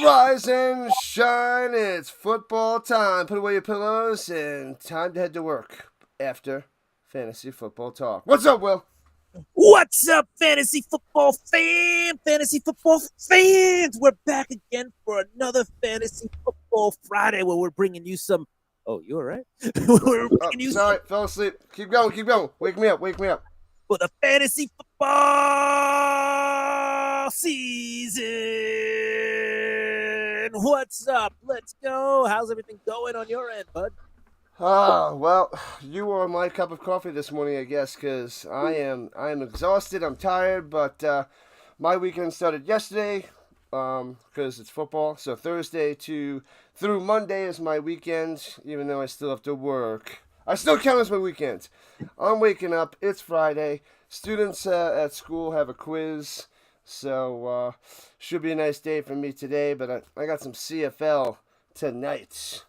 Rise and shine. It's football time. Put away your pillows and time to head to work after fantasy football talk. What's up, Will? What's up, fantasy football fans? We're back again for another fantasy football Friday where we're bringing you some. Oh, you all right? We're Oh, bringing you some sorry, fell asleep. Keep going, keep going. Wake me up, wake me up. for the fantasy football season. What's up? Let's go. How's everything going on your end, bud? Well, you are my cup of coffee this morning, I guess, because I am exhausted. I'm tired, but my weekend started yesterday, because it's football. So Thursday to through Monday is my weekend, even though I still have to work. I still count as my weekend. I'm waking up. It's Friday. Students at school have a quiz, so should be a nice day for me today. But I got some CFL tonight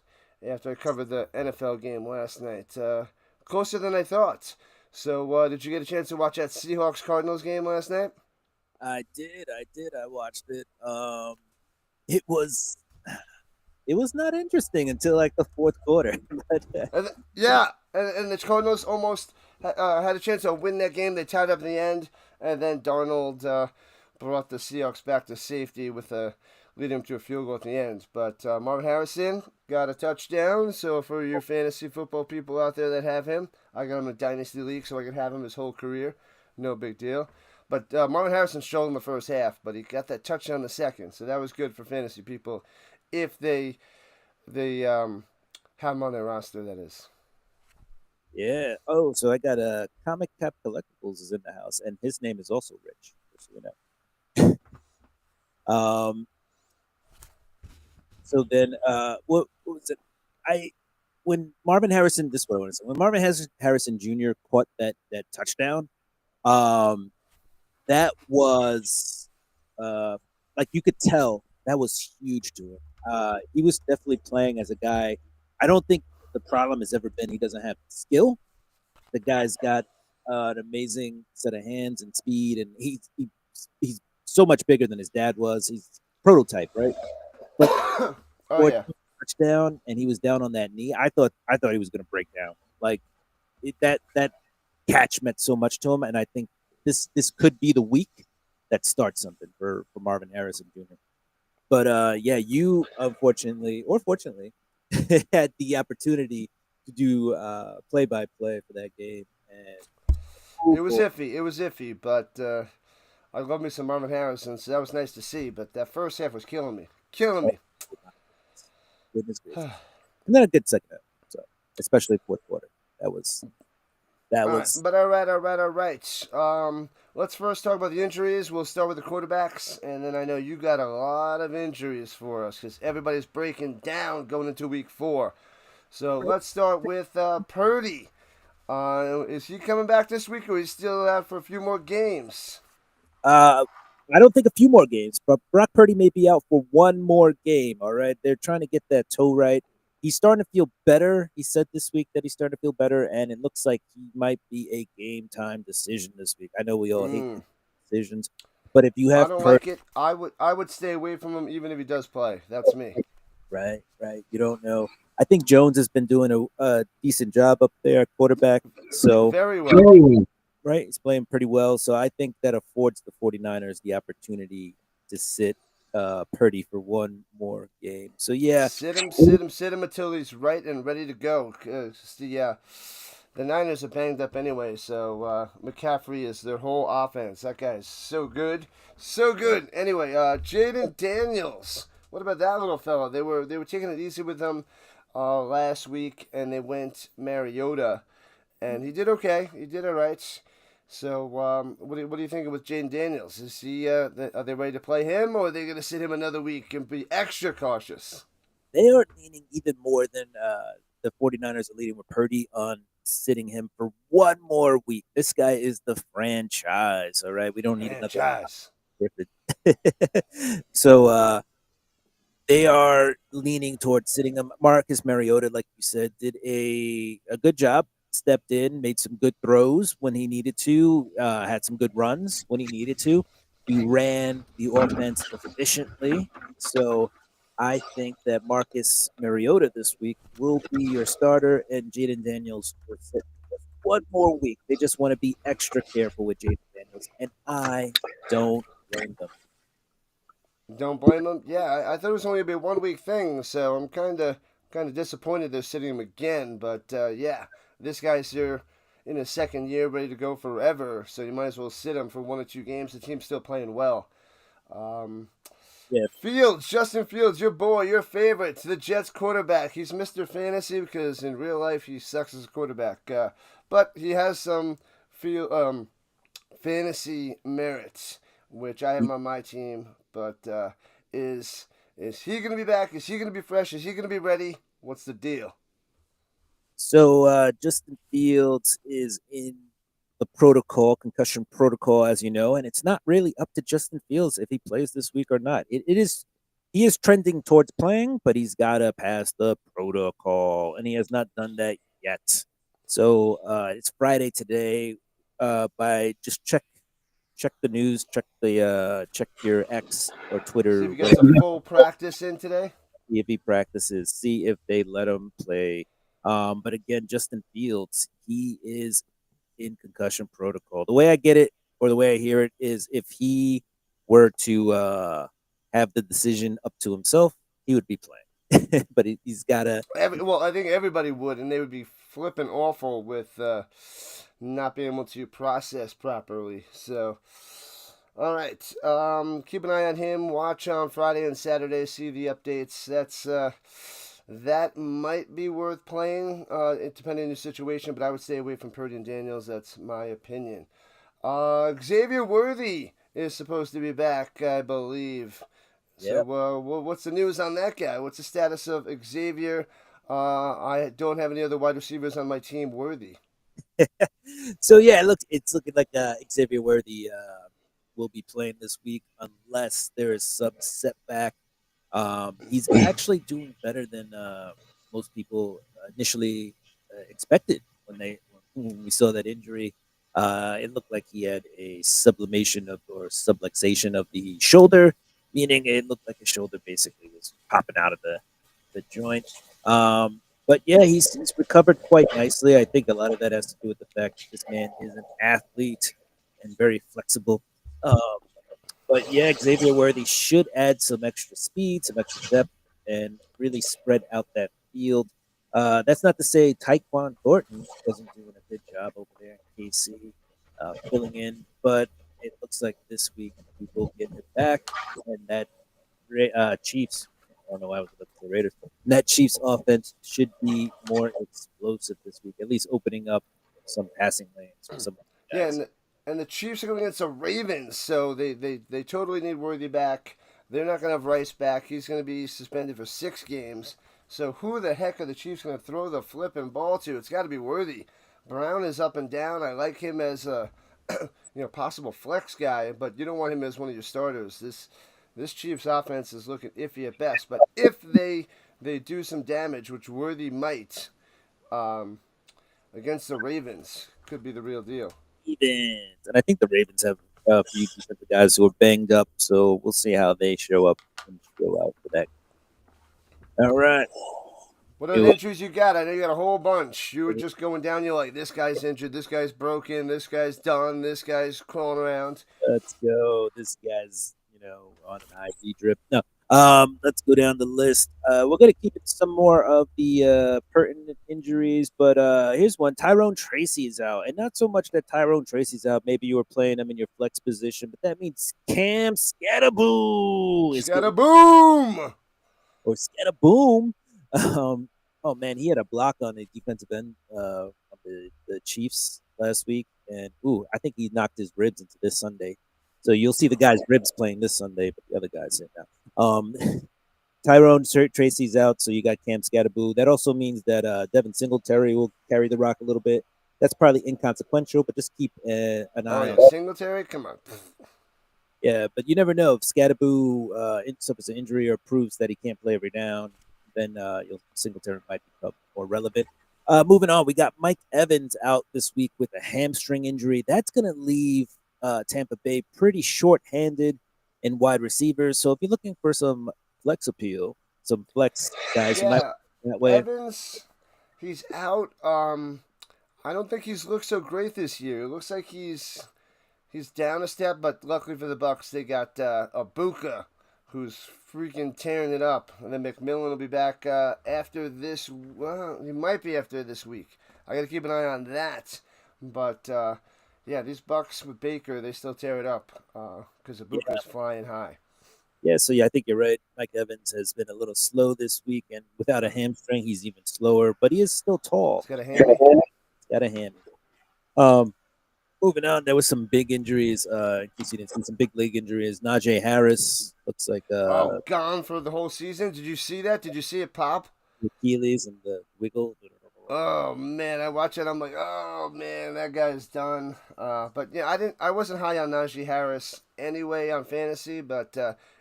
after I covered the NFL game last night. Closer than I thought. So, did you get a chance to watch that Seahawks Cardinals game last night? I did. I watched it. It was it was not interesting until like the fourth quarter. But, Yeah, and the Cardinals almost had a chance to win that game. They tied up in the end, and then Darnold brought the Seahawks back to safety with a leading them to a field goal at the end. But Marvin Harrison got a touchdown. So for your fantasy football people out there that have him, I got him in a dynasty league, so I can have him his whole career. No big deal. But Marvin Harrison struggled in the first half, but he got that touchdown in the second, so that was good for fantasy people if they have him on their roster. That is. yeah. Oh, so I got a Comic Cap Collectibles is in the house, and his name is also Rich. Just so you know. So then, what was it? I when Marvin Harrison. This is what I want to say. When Harrison Jr. caught that touchdown, um, that was like you could tell that was huge to him. He was definitely playing as a guy. I don't think the problem has ever been he doesn't have skill. The guy's got an amazing set of hands and speed, and he's so much bigger than his dad was. He's prototype, right? But Oh for yeah. touchdown, and he was down on that knee. I thought he was going to break down. Like that catch meant so much to him, and I think this could be the week that starts something for Marvin Harrison Jr. But yeah, you unfortunately or fortunately had the opportunity to do play by play for that game, and It was iffy. It was iffy, but I love me some Marvin Harrison, so that was nice to see. But that first half was killing me. Killing oh, me. goodness gracious, and then a good second half. So especially fourth quarter, that was that All right, was but all right. Let's first talk about the injuries. We'll start with the quarterbacks, and then I know you got a lot of injuries for us because everybody's breaking down going into week 4. So let's start with Purdy. Is he coming back this week, or is he still out for a few more games? Uh, I don't think a few more games, but Brock Purdy may be out for one more game. All right, they're trying to get that toe right. He's starting to feel better. He said this week that he's starting to feel better, and it looks like he might be a game time decision this week. I know we all hate Mm, decisions, but if you I have don't Purdy, like it. I would stay away from him even if he does play. That's me. right, you don't know. I think Jones has been doing a decent job up there at quarterback. So Very well. right? He's playing pretty well. So I think that affords the 49ers the opportunity to sit Purdy for one more game. So yeah, Sit him until he's right and ready to go. 'Cause the Niners are banged up anyway, so McCaffrey is their whole offense. That guy is so good, so good. Anyway, Jaden Daniels. What about that little fella? They were taking it easy with him last week, and they went Mariota, and he did okay. He did all right. So, what are you thinking with Jaden Daniels? Is he? Are they ready to play him, or are they going to sit him another week and be extra cautious? they are leaning even more than the 49ers are leading with Purdy on sitting him for one more week. This guy is the franchise. All right. We don't need another Franchise. so they are leaning towards sitting him. Marcus Mariota, like you said, did a good job. Stepped in, made some good throws when he needed to, had some good runs when he needed to. He ran the offense efficiently. So I think that Marcus Mariota this week will be your starter, and Jaden Daniels will sit just one more week. They just want to be extra careful with Jaden Daniels, and I don't blame them. Don't blame him. Yeah, I thought it was only gonna be a 1 week thing, so I'm kind of disappointed they're sitting him again. But yeah, this guy's here in his second year, ready to go forever. So you might as well sit him for 1 or 2 games. The team's still playing well. Um, Yeah, Fields, Justin Fields, your boy, your favorite, the Jets quarterback. He's Mr. Fantasy because in real life he sucks as a quarterback. But he has some fantasy merits, which I have on my team. But is he going to be back? Is he going to be fresh? Is he going to be ready? What's the deal? so Justin Fields is in the protocol, concussion protocol, as you know, and it's not really up to Justin Fields if he plays this week or not. It is he is trending towards playing, but he's got to pass the protocol, and he has not done that yet. So it's Friday today. By just check the news, check your X or See if Twitter you got some full practice in today. see if he practices, see if they let him play. But again, Justin Fields, he is in concussion protocol. The way I get it, or the way I hear it, is if he were to have the decision up to himself, he would be playing. But he's got to. Well, I think everybody would, and they would be flipping awful with not being able to process properly. So, all right, keep an eye on him. Watch on Friday and Saturday. See the updates. That might be worth playing, depending on the situation. But I would stay away from Purdy and Daniels. That's my opinion. Xavier Worthy is supposed to be back, I believe. Yeah. So, what's the news on that guy? What's the status of Xavier? I don't have any other wide receivers on my team worthy. So yeah, it's looking like Xavier Worthy will be playing this week unless there is some setback. He's actually doing better than most people initially expected when we saw that injury. It looked like he had a sublimation of or subluxation of the shoulder, meaning it looked like his shoulder basically was popping out of the joint. But yeah, he's recovered quite nicely. I think a lot of that has to do with the fact that this man is an athlete and very flexible. Um, but yeah, Xavier Worthy should add some extra speed, some extra depth, and really spread out that field. That's not to say Tyquan Thornton wasn't doing a good job over there in KC, filling in, but it looks like this week we will get him back, and that Chiefs. I don't know why I was looking for the Raiders. That Chiefs offense should be more explosive this week, at least opening up some passing lanes for some Yeah, guys. and the Chiefs are going against the Ravens, so they totally need Worthy back. They're not going to have Rice back. He's going to be suspended for 6 games. So who the heck are the Chiefs going to throw the flipping ball to? It's got to be Worthy. Brown is up and down. I like him as a possible flex guy, but you don't want him as one of your starters. This Chiefs offense is looking iffy at best. But if they do some damage, which Worthy might, um, against the Ravens, could be the real deal. Ravens, and I think the Ravens have a few defensive guys who are banged up, so we'll see how they show up and show out for that. All right. What other injuries you got? I know you got a whole bunch. You were just going down. You're like, this guy's injured. This guy's broken. This guy's done. This guy's crawling around. Let's go. This guy's, on an IV drip. No. Let's go down the list. We're gonna keep it some more of the pertinent injuries, but here's one. Tyrone Tracy is out, and not so much that Tyrone Tracy's out. Maybe you were playing him in your flex position, but that means Cam Scatterboo is Scatterboom! or Scatterboom. Oh man, he had a block on the defensive end of the Chiefs last week, and I think he knocked his ribs into this Sunday. So you'll see the guy's ribs playing this Sunday, but the other guy's in now. Tyrone Tracy's out, so you got Cam Scatterboo. That also means that Devin Singletary will carry the rock a little bit. That's probably inconsequential, but just keep an eye on Singletary? Come on. Yeah, but you never know if Scatterboo suffers an injury or proves that he can't play every down. Then Singletary might become more relevant. Moving on, we got Mike Evans out this week with a hamstring injury. That's going to leave Tampa Bay pretty short-handed in wide receivers. So if you're looking for some flex appeal, some flex guys. You might Yeah, that way. Evans, he's out. I don't think he's looked so great this year. It looks like he's down a step, but luckily for the Bucks, they got Abuka, who's freaking tearing it up, and then McMillan will be back after this. Well, he might be after this week. I got to keep an eye on that. But yeah, these Bucks with Baker, they still tear it up because Abuka's flying high. Yeah, so yeah, I think you're right. Mike Evans has been a little slow this week, and without a hamstring, he's even slower. But he is still He's tall. got a hammy. Got a hammy. Um, Moving on, there was some big injuries. In case you didn't see some big league injuries. Najee Harris looks like Oh, gone for the whole season. Did you see that? Did you see it pop? Achilles and the wiggle. Oh man, I watch it. I'm like, oh man, that guy's done. But yeah, I wasn't high on Najee Harris anyway on fantasy, but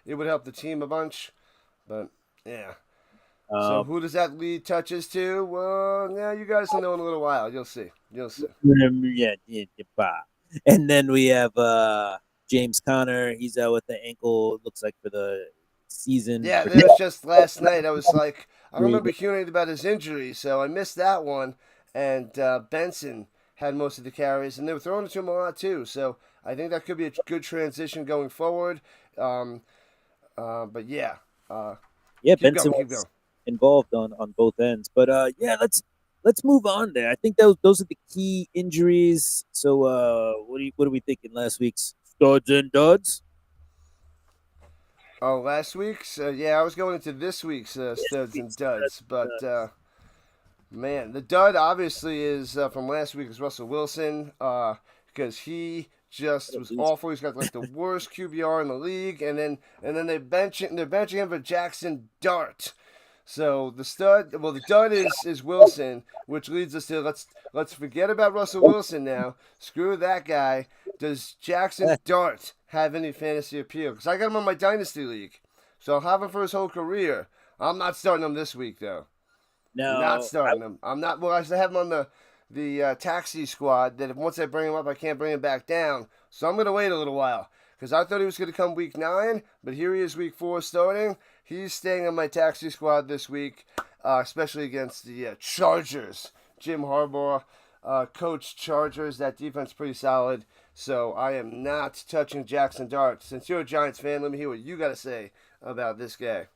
it would help the team a bunch. But yeah. So Um, who does that lead touches to? Well, yeah, you guys will know in a little while. You'll see. You'll see. yeah. And then we have James Conner. He's out with the ankle. It looks like for the season. Yeah, that was just last night. I was like, I remember hearing about his injury, so I missed that one. And Benson had most of the carries, and they were throwing it to him a lot too. So I think that could be a good transition going forward. Um, but yeah, Yeah, keep Benson going, keep was going. involved on both ends. But yeah, let's move on there. I think those are the key injuries. So what are we thinking? Last week's studs and duds. Oh, last week's? Yeah, I was going into this week's This studs and week's studs duds, and but duds. man, the dud obviously is from last week is Russell Wilson because he just What was a loser. awful. He's got like the worst QBR in the league, and then they're benching him for Jackson Dart. So the dud is Wilson, which leads us to let's forget about Russell Wilson now. Screw that guy. Does Jackson Dart have any fantasy appeal? Because I got him on my dynasty league, so I'll have him for his whole career. I'm not starting him this week though. Not Now, starting him. I'm not. Well, I should have him on the taxi squad. That if once I bring him up, I can't bring him back down. So I'm gonna wait a little while because I thought he was gonna come week 9, but here he is week 4 starting. He's staying on my taxi squad this week, especially against the Chargers. Jim Harbaugh, coach Chargers. That defense pretty solid. So I am not touching Jackson Dart. Since you're a Giants fan, let me hear what you got to say about this guy.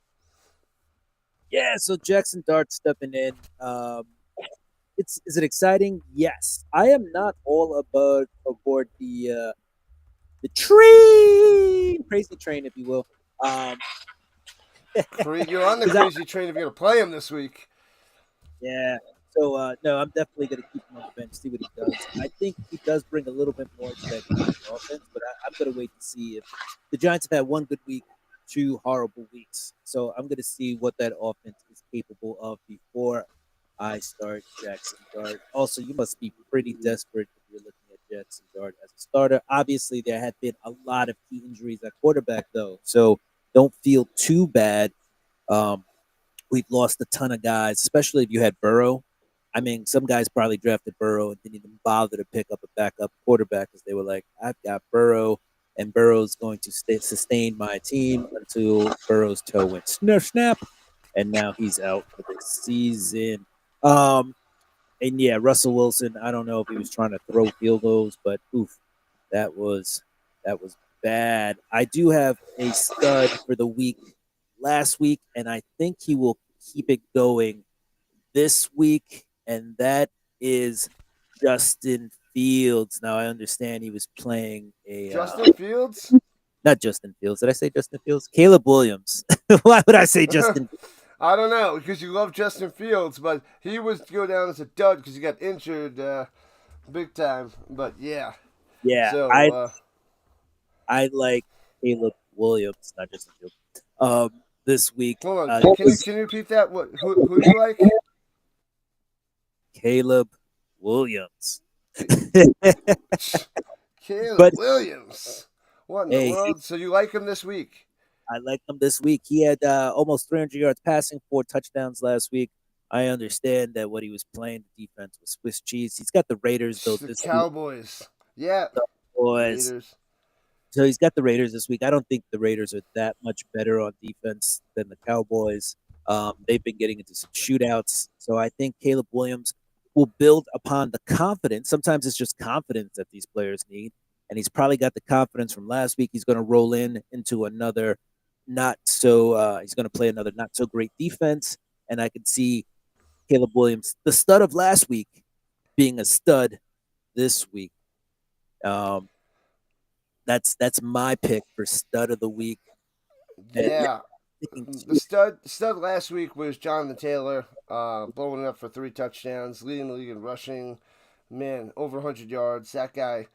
yeah, so Jackson Dart stepping in. It's is it exciting? Yes. I am not all about aboard the train, crazy train, if you will. Um, You're on the 'Cause I- crazy train if you're gonna play him this week. yeah. So no, I'm definitely going to keep him on the bench, see what he does. I think he does bring a little bit more to that offense, but I'm going to wait to see if the Giants have had one good week, 2 horrible weeks. So I'm going to see what that offense is capable of before I start Jackson Dart. Also, you must be pretty desperate if you're looking at Jackson Dart as a starter. Obviously, there have been a lot of key injuries at quarterback, though, so don't feel too bad. Um, we've lost a ton of guys, especially if you had Burrow. I mean, some guys probably drafted Burrow and didn't even bother to pick up a backup quarterback because they were like, I've got Burrow, and Burrow's going to sustain my team until Burrow's toe went snap, and now he's out for the season. Um, and yeah, Russell Wilson, I don't know if he was trying to throw field goals, but oof, that was that was bad. I do have a stud for the week last week, and I think he will keep it going this week, and that is Justin Fields. Now I understand he was playing a Justin Fields? not Justin Fields. Did I say Justin Fields? Caleb Williams. Why would I say Justin? I don't know because you love Justin Fields, but he was to go down as a dud because he got injured big time. But yeah, Yeah, so I like Caleb Williams, not Justin Fields. This week, hold on. Can you repeat that? Who do you like? Caleb Williams. Caleb But Williams. What in the hey, world? So you like him this week? I like him this week. He had almost 300 yards passing, 4 touchdowns last week. I understand that what he was playing, the defense was Swiss cheese. He's got the Raiders though The this week, Cowboys. Yeah, boys. Raiders. So he's got the Raiders this week. I don't think the Raiders are that much better on defense than the Cowboys. They've been getting into some shootouts. So I think Caleb Williams will build upon the confidence. Sometimes it's just confidence that these players need. And he's probably got the confidence from last week. He's going to roll into another he's going to play another not so great defense. And I can see Caleb Williams, the stud of last week, being a stud this week. That's my pick for stud of the week. Yeah. The stud last week was Jonathan Taylor, blowing it up for 3 touchdowns, leading the league in rushing. Man, over 100 yards. That guy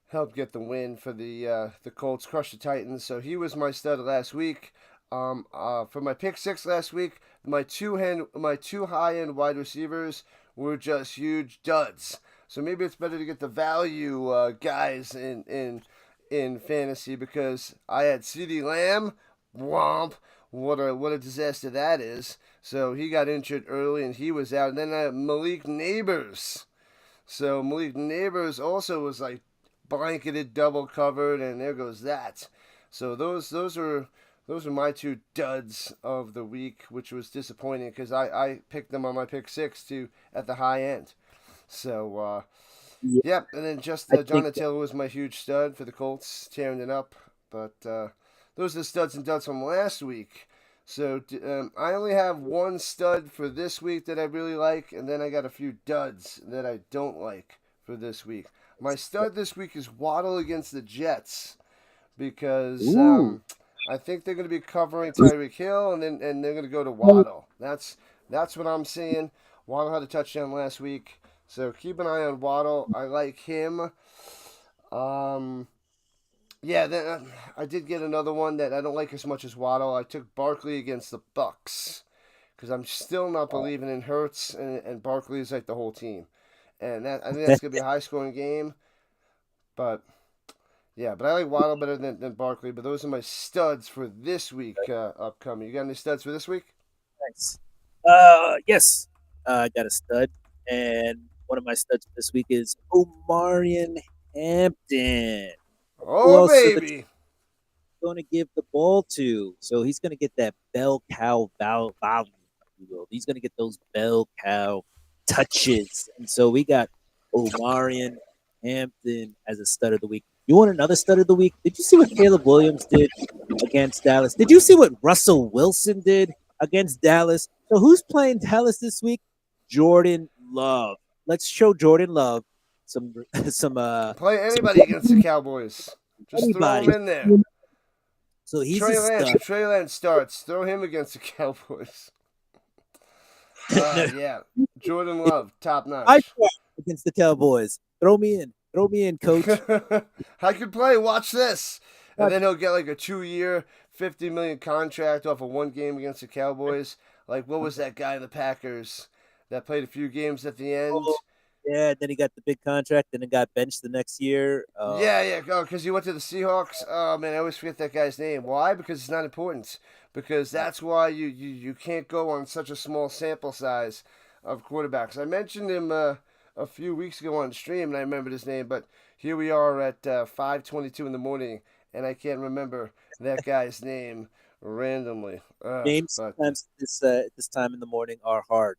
helped get the win for the Colts, crushed the Titans. So he was my stud last week. For my pick 6 last week, my two high end wide receivers were just huge duds. So maybe it's better to get the value guys in fantasy, because I had CeeDee Lamb. Womp. What a disaster that is. So he got injured early and he was out. And then I had Malik Neighbors. So Malik Neighbors also was like blanketed, double covered, and there goes that. So those are my 2 duds of the week, which was disappointing because I picked them on my pick 6 at the high end. So yeah, and then just Jonathan Taylor was my huge stud for the Colts, tearing it up. But those are the studs and duds from last week. So I only have 1 stud for this week that I really like, and then I got a few duds that I don't like for this week. My stud this week is Waddle against the Jets, because I think they're going to be covering Tyreek Hill, and they're going to go to Waddle. That's what I'm seeing. Waddle had a touchdown last week, so keep an eye on Waddle. I like him. Yeah, then I did get another one that I don't like as much as Waddle. I took Barkley against the Bucks, because I'm still not believing in Hurts, and Barkley is like the whole team. And I think that's going to be a high-scoring game. But, yeah, but I like Waddle better than Barkley. But those are my studs for this week upcoming. You got any studs for this week? Nice. Yes, I got a stud. And one of my studs this week is Omarion Hampton. Oh, baby. Going to give the ball to. So he's going to get that bell cow value. He's going to get those bell cow touches. And so we got Omarion Hampton as a stud of the week. You want another stud of the week? Did you see what Caleb Williams did against Dallas? Did you see what Russell Wilson did against Dallas? So who's playing Dallas this week? Jordan Love. Let's show Jordan Love some play anybody against the Cowboys. Just throw him in there. So he's Trey Lance starts. Throw him against the Cowboys. Yeah, Jordan Love, top notch. I against the Cowboys. Throw me in, coach. I could play. Watch this, and then he'll get like a 2-year, $50 million contract off of 1 game against the Cowboys. Like, what was that guy in the Packers that played a few games at the end? Yeah, then he got the big contract, then he got benched the next year. Yeah, because he went to the Seahawks. Oh, man, I always forget that guy's name. Why? Because it's not important. Because that's why you can't go on such a small sample size of quarterbacks. I mentioned him a few weeks ago on stream, and I remembered his name, but here we are at 5:22 in the morning, and I can't remember that guy's name randomly. Names sometimes this time in the morning are hard.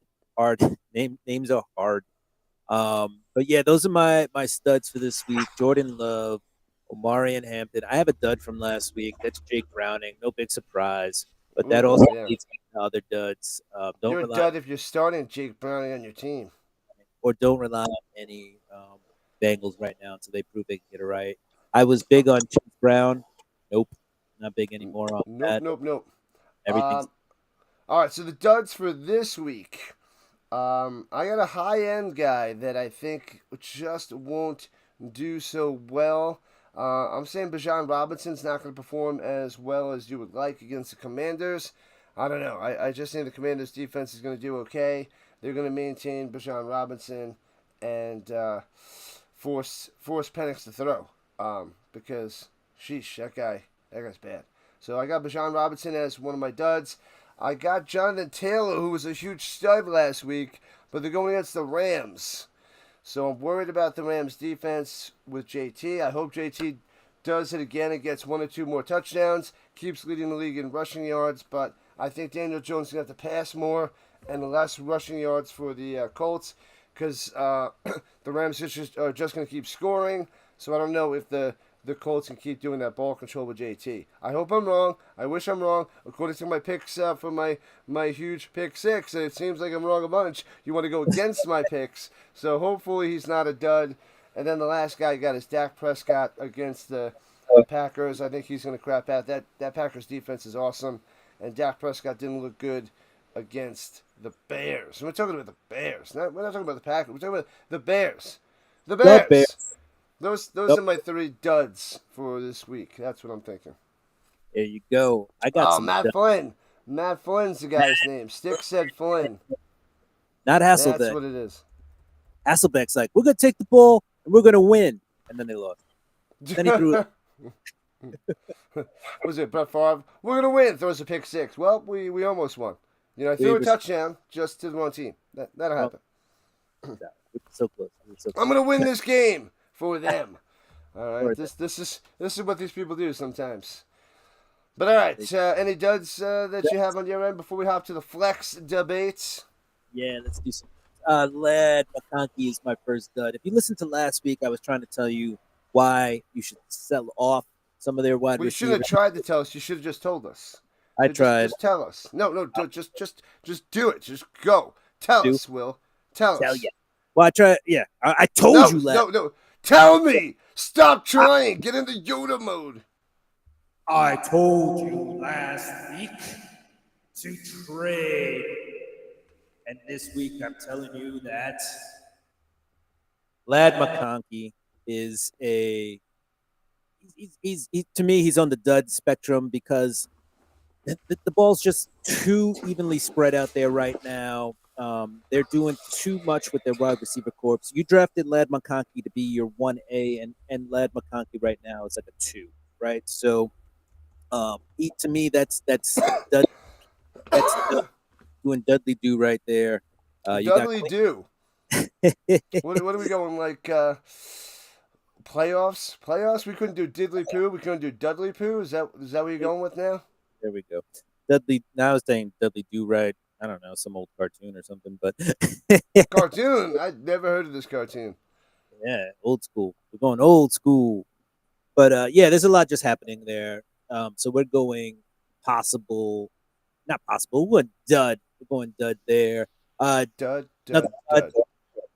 Names are hard. But yeah, those are my studs for this week. Jordan Love, Omarion Hampton. I have a dud from last week. That's Jake Browning. No big surprise. But that also leads me to other duds. You're a dud if you're starting Jake Browning on your team. Or don't rely on any Bengals right now until they prove they can get it right. I was big on Chase Brown. Nope. Not big anymore on that. Nope. Everything's all right, so the duds for this week. I got a high-end guy that I think just won't do so well. I'm saying Bijan Robinson's not going to perform as well as you would like against the Commanders. I don't know. I just think the Commanders' defense is going to do okay. They're going to maintain Bijan Robinson and force Penix to throw. Because, sheesh, that guy's bad. So I got Bijan Robinson as one of my duds. I got Jonathan Taylor, who was a huge stud last week, but they're going against the Rams. So I'm worried about the Rams' defense with JT. I hope JT does it again and gets 1 or 2 more touchdowns, keeps leading the league in rushing yards, but I think Daniel Jones is going to have to pass more and less rushing yards for the Colts because the Rams are just going to keep scoring. So I don't know if the Colts can keep doing that ball control with JT. I hope I'm wrong. I wish I'm wrong. According to my picks for my huge pick six, it seems like I'm wrong a bunch. You want to go against my picks. So hopefully he's not a dud. And then the last guy got is Dak Prescott against the Packers. I think he's going to crap out. That Packers defense is awesome. And Dak Prescott didn't look good against the Bears. We're talking about the Bears. We're not talking about the Packers. We're talking about the Bears. The Bears. The Bears. Those are my 3 duds for this week. That's what I'm thinking. There you go. I got some. Matt Flynn. Matt Flynn's the guy's name. Stick said Flynn. Not Hasselbeck. That's what it is. Hasselbeck's like, we're going to take the ball and we're going to win. And then they lost. Then he threw it. What was it, Brett Favre? We're going to win. Throws a pick 6. Well, we almost won. I threw a touchdown just to the wrong team. That'll happen. So close. I'm going to win this game for them. All right. This is what these people do sometimes. But all right, any duds that you have on your end before we hop to the flex debates? Yeah, let's do some. Ladd McConkey is my first dud. If you listened to last week, I was trying to tell you why you should sell off some of their wide receivers. You shouldn't have tried to tell us. You should have just told us. I tried. Just tell us. No, just do it. Just go. Tell us, Will. Tell us. You. Well, I tried. Yeah, I told you last. No. Tell me. Stop trying. Get into Yoda mode. I told you last week to trade. And this week I'm telling you that Ladd McConkey is he's to me, he's on the dud spectrum because the ball's just too evenly spread out there right now. They're doing too much with their wide receiver corps. You drafted Ladd McConkey to be your 1A, and Ladd McConkey right now is like a 2, right? So to me, that's doing Dudley Do right there. Dudley Do. What are we going like? Playoffs? Playoffs? We couldn't do Diddley Poo. We couldn't do Dudley Poo. Is that what you're going with now? There we go. Dudley. Now I was saying Dudley Do Right. I don't know, some old cartoon or something, but cartoon. I never heard of this cartoon. Yeah, old school. We're going old school. But yeah, there's a lot just happening there. So we're going not possible. We're dud. We're going dud there. Dud.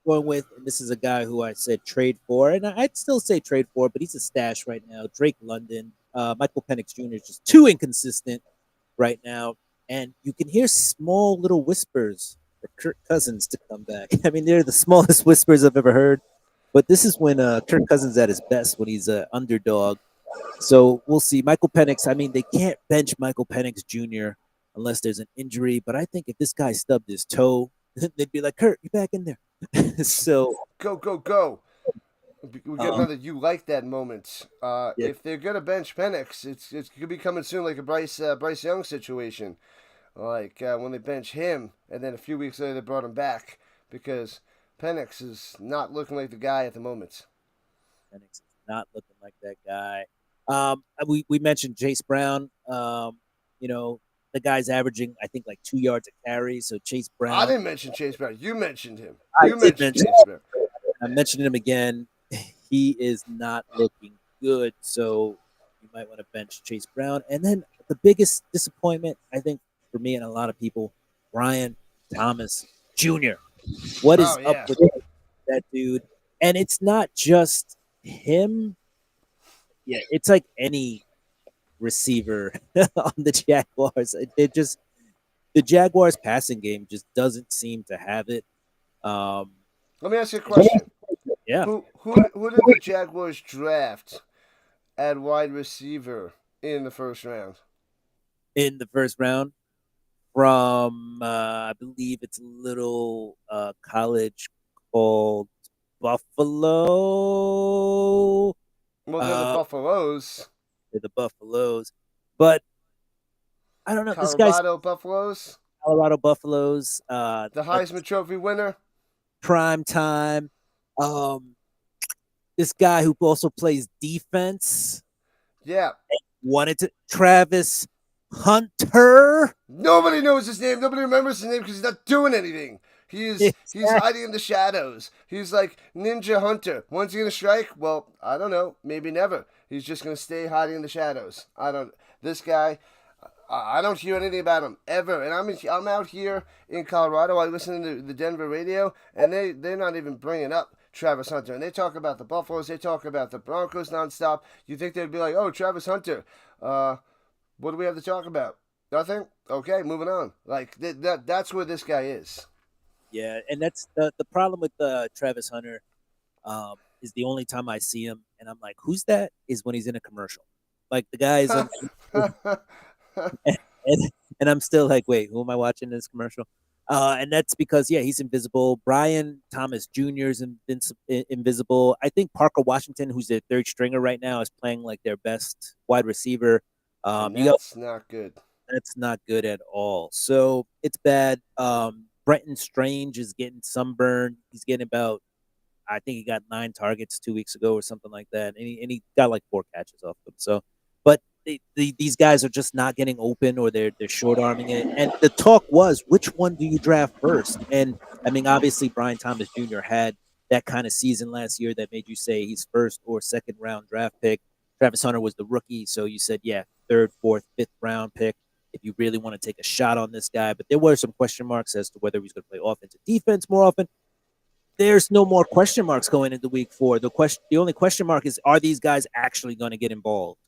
Going with, and this is a guy who I said trade for, and I'd still say trade for, but he's a stash right now. Drake London. Michael Penix Jr. is just too inconsistent right now. And you can hear small little whispers for Kirk Cousins to come back. I mean, they're the smallest whispers I've ever heard. But this is when Kirk Cousins is at his best, when he's an underdog. So we'll see. Michael Penix, I mean, they can't bench Michael Penix Jr. unless there's an injury. But I think if this guy stubbed his toe, they'd be like, Kurt, you're back in there. So go. We get another you like that moment. Yeah. If they're gonna bench Penix, it could be coming soon, like a Bryce Young situation, like when they bench him, and then a few weeks later they brought him back because Penix is not looking like the guy at the moment. Penix is not looking like that guy. We mentioned Chase Brown. The guy's averaging, I think, like 2 yards a carry. So Chase Brown. I didn't mention Chase Brown. You mentioned him. Chase Brown. I mentioned him again. He is not looking good. So you might want to bench Chase Brown. And then the biggest disappointment, I think, for me and a lot of people, Brian Thomas Jr. What is up with that dude? And it's not just him. Yeah, it's like any receiver on the Jaguars. The Jaguars passing game just doesn't seem to have it. Let me ask you a question. Yeah. Who did the Jaguars draft at wide receiver in the first round? In the first round, from I believe it's a little college called Buffalo. Well, they're the Buffaloes. They're the Buffaloes, but I don't know. Colorado Buffaloes. Colorado Buffaloes. The Heisman Trophy winner. Prime time. This guy who also plays defense. Yeah. Wanted to Travis Hunter. Nobody knows his name. Nobody remembers his name because he's not doing anything. He's hiding in the shadows. He's like Ninja Hunter. When's he gonna strike? Well, I don't know. Maybe never. He's just gonna stay hiding in the shadows. This guy. I don't hear anything about him ever. And I'm out here in Colorado. I listen to the Denver radio, and they're not even bringing up Travis Hunter. And they talk about the Buffaloes. They talk about the Broncos nonstop. You think they'd be like, oh, Travis Hunter. What do we have to talk about? Nothing? Okay, moving on. Like, that's where this guy is. Yeah, and that's the problem with Travis Hunter. Is the only time I see him, and I'm like, who's that? Is when he's in a commercial. Like the guy is on, and I'm still like, wait, who am I watching in this commercial? And that's because he's invisible. Brian Thomas Jr. is invisible. I think Parker Washington, who's their third stringer right now, is playing like their best wide receiver. That's not good. That's not good at all. So it's bad. Brenton Strange is getting sunburned. He's getting about, I think he got 9 targets 2 weeks ago or something like that, and he got like 4 catches off them. So, but these guys are just not getting open, or they're short arming it. And the talk was, which one do you draft first? And I mean, obviously, Brian Thomas Jr. had that kind of season last year that made you say he's first or second round draft pick. Travis Hunter was the rookie, so you said, third, fourth, fifth round pick if you really want to take a shot on this guy. But there were some question marks as to whether he's going to play offense or defense more often. There's no more question marks going into week 4. The only question mark is, are these guys actually going to get involved?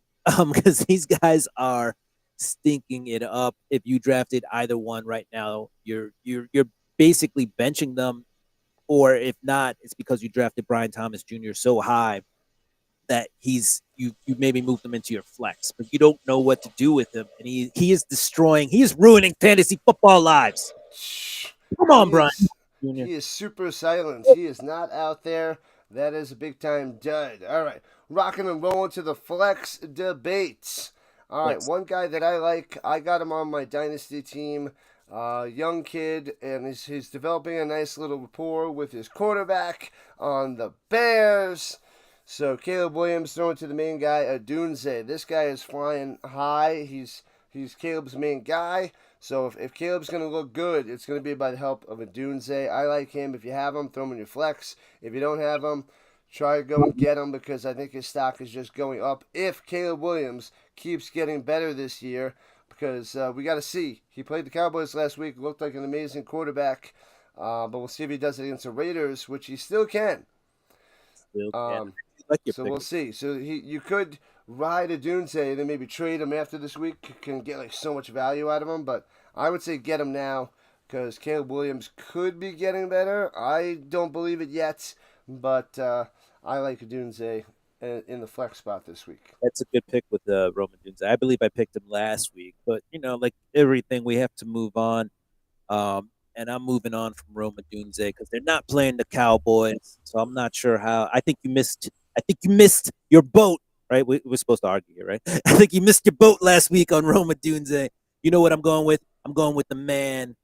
Because these guys are stinking it up. If you drafted either one right now, you're basically benching them, or if not, it's because you drafted Brian Thomas Jr. so high that you maybe moved him into your flex, but you don't know what to do with him, and he is ruining fantasy football lives. Come on, Brian. He is super silent. He is not out there. That is a big time dud. All right, rocking and rolling to the flex debates. All right, one guy that I like, I got him on my dynasty team. Young kid, and he's developing a nice little rapport with his quarterback on the Bears. So Caleb Williams throwing to the main guy, Odunze. This guy is flying high. He's Caleb's main guy. So if Caleb's going to look good, it's going to be by the help of Odunze. I like him. If you have him, throw him in your flex. If you don't have him, try to go and get him, because I think his stock is just going up if Caleb Williams keeps getting better this year, because we got to see. He played the Cowboys last week, looked like an amazing quarterback, but we'll see if he does it against the Raiders, which he still can. So we'll see. So you could ride Odunze and then maybe trade him after this week. Can get like so much value out of him, but I would say get him now, because Caleb Williams could be getting better. I don't believe it yet, but I like Odunze in the flex spot this week. That's a good pick with Roman Odunze. I believe I picked him last week, but like everything, we have to move on. And I'm moving on from Rome Odunze because they're not playing the Cowboys, so I'm not sure how. I think you missed your boat, right? We're supposed to argue here, right? I think you missed your boat last week on Rome Odunze. You know what I'm going with? I'm going with the man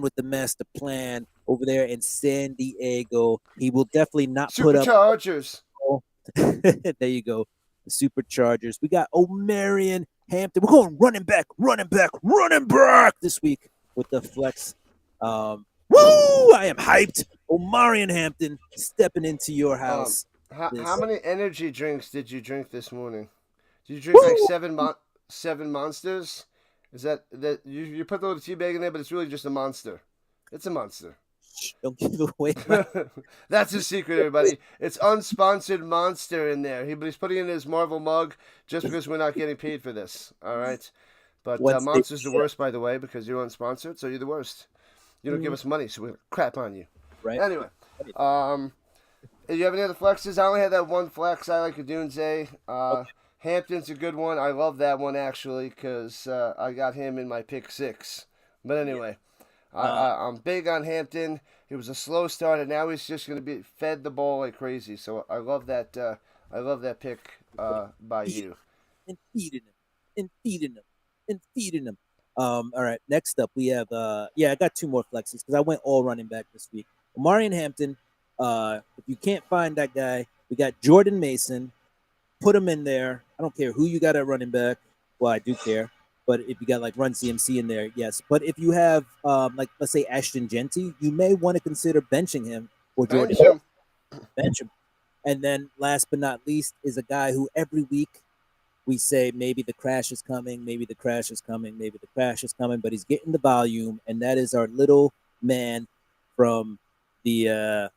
with the master plan over there in San Diego. He will definitely not put up Superchargers. There you go, the Superchargers. We got Omarion Hampton. We're going running back this week with the flex. Woo! I am hyped. Omarion Hampton stepping into your house. How many energy drinks did you drink this morning? Did you drink like seven monsters? Is that you put the little tea bag in there, but it's really just a monster. It's a monster. Don't give away. That's his secret, everybody. It's unsponsored Monster in there. He's putting in his Marvel mug just because we're not getting paid for this. All right, but Monster's the worst, by the way, because you're unsponsored, so you're the worst. You don't give us money, so we crap on you. Right. Anyway, do you have any other flexes? I only had that one flex. I like Odunze. Okay. Hampton's a good one. I love that one, actually, because I got him in my pick 6. But anyway, I'm big on Hampton. He was a slow start, and now he's just going to be fed the ball like crazy. So I love that. I love that pick by you. And feeding him. All right. Next up, we have. I got 2 more flexes because I went all running back this week. Omarion Hampton. If you can't find that guy, we got Jordan Mason. Put him in there. I don't care who you got at running back. Well, I do care. But if you got like Run CMC in there, yes. But if you have like let's say Ashton Genty, you may want to consider benching him or Jordan Bench him. bench him. And then last but not least is a guy who every week we say maybe the crash is coming, maybe the crash is coming, maybe the crash is coming, but he's getting the volume, and that is our little man from the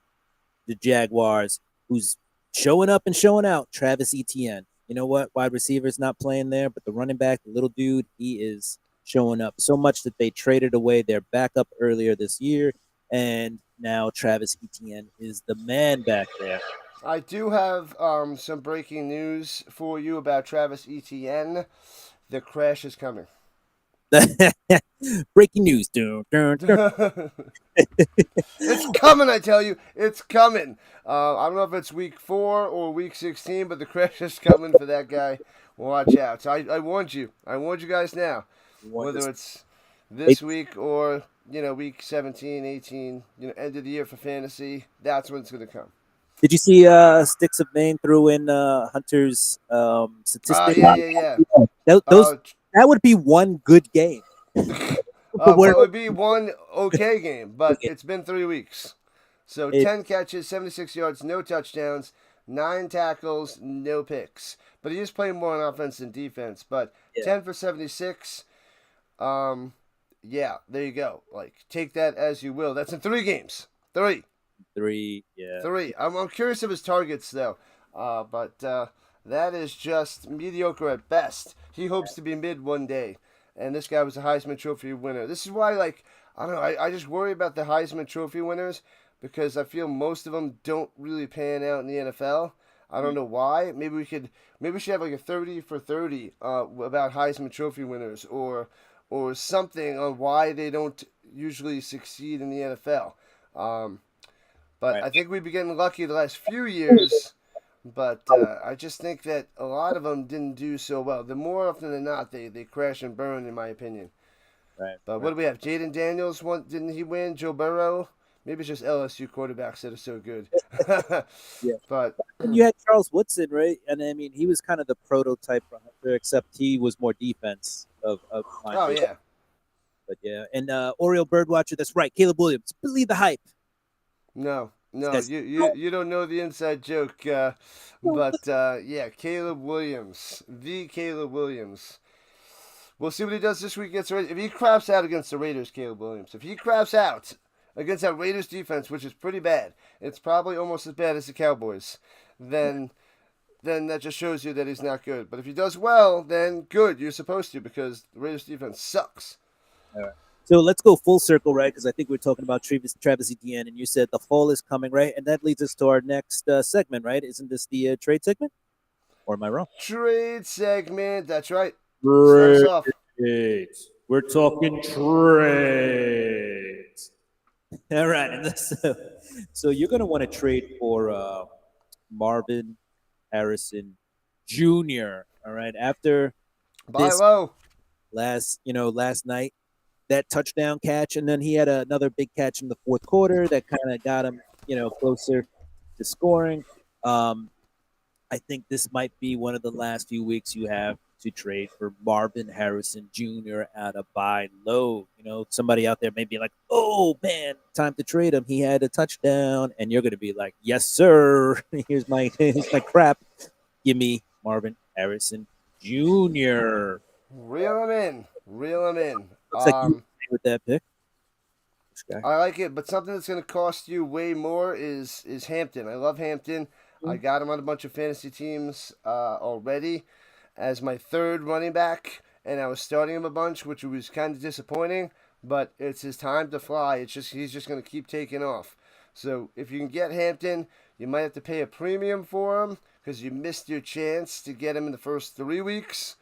Jaguars who's showing up and showing out, Travis Etienne. You know what? Wide receiver's not playing there, but the running back, the little dude, he is showing up so much that they traded away their backup earlier this year, and now Travis Etienne is the man back there. I do have some breaking news for you about Travis Etienne. The crash is coming. Breaking news. Dun, dun, dun. It's coming, I tell you. It's coming. I don't know if it's week 4 or week 16, but the crash is coming for that guy. Watch out. So I warned you. I warned you guys now. Whether it's this week or, week 17, 18, end of the year for fantasy, that's when it's going to come. Did you see Sticks of Maine threw in Hunter's statistics? Yeah. That would be one good game. It would be one okay game, but it's been 3 weeks. So 10 catches, 76 yards, no touchdowns, 9 tackles, no picks. But he is playing more on offense than defense. But 10 for 76, there you go. Like, take that as you will. That's in 3 games. 3. 3, yeah. 3. I'm curious of his targets, though. But that is just mediocre at best. He hopes to be mid one day. And this guy was a Heisman Trophy winner. This is why, I don't know, I just worry about the Heisman Trophy winners because I feel most of them don't really pan out in the NFL. I don't know why. Maybe we should have like a 30 for 30 about Heisman Trophy winners or something on why they don't usually succeed in the NFL. But I think we've been getting lucky the last few years. But I just think that a lot of them didn't do so well. The more often than not, they crash and burn, in my opinion. Right. But what do we have? Jaden Daniels, didn't he win? Joe Burrow? Maybe it's just LSU quarterbacks that are so good. Yeah. But and you had Charles Woodson, right? And I mean, he was kind of the prototype for Hunter, except he was more defense of yeah. But yeah, and Oriole Birdwatcher, that's right. Caleb Williams, believe the hype. No, you don't know the inside joke. But Caleb Williams, the Caleb Williams. We'll see what he does this week against the Raiders. If he craps out against the Raiders, Caleb Williams. If he craps out against that Raiders defense, which is pretty bad, it's probably almost as bad as the Cowboys, then that just shows you that he's not good. But if he does well, then good. You're supposed to because the Raiders defense sucks. All right. So let's go full circle, right? Because I think we're talking about Travis Etienne, and you said the fall is coming, right? And that leads us to our next segment, right? Isn't this the trade segment? Or am I wrong? Trade segment. That's right. Trades. We're talking trades. All right. And so you're going to want to trade for Marvin Harrison Jr., all right? After buy low. Last night, that touchdown catch, and then he had another big catch in the fourth quarter that kind of got him, closer to scoring. I think this might be one of the last few weeks you have to trade for Marvin Harrison Jr. at a buy low. Somebody out there may be like, oh, man, time to trade him. He had a touchdown, and you're going to be like, yes, sir. Here's my crap. Give me Marvin Harrison Jr. Reel him in. Looks like you with that pick. I like it, but something that's going to cost you way more is Hampton. I love Hampton. I got him on a bunch of fantasy teams already as my third running back, and I was starting him a bunch, which was kind of disappointing, but it's his time to fly. He's just going to keep taking off. So if you can get Hampton, you might have to pay a premium for him because you missed your chance to get him in the first 3 weeks.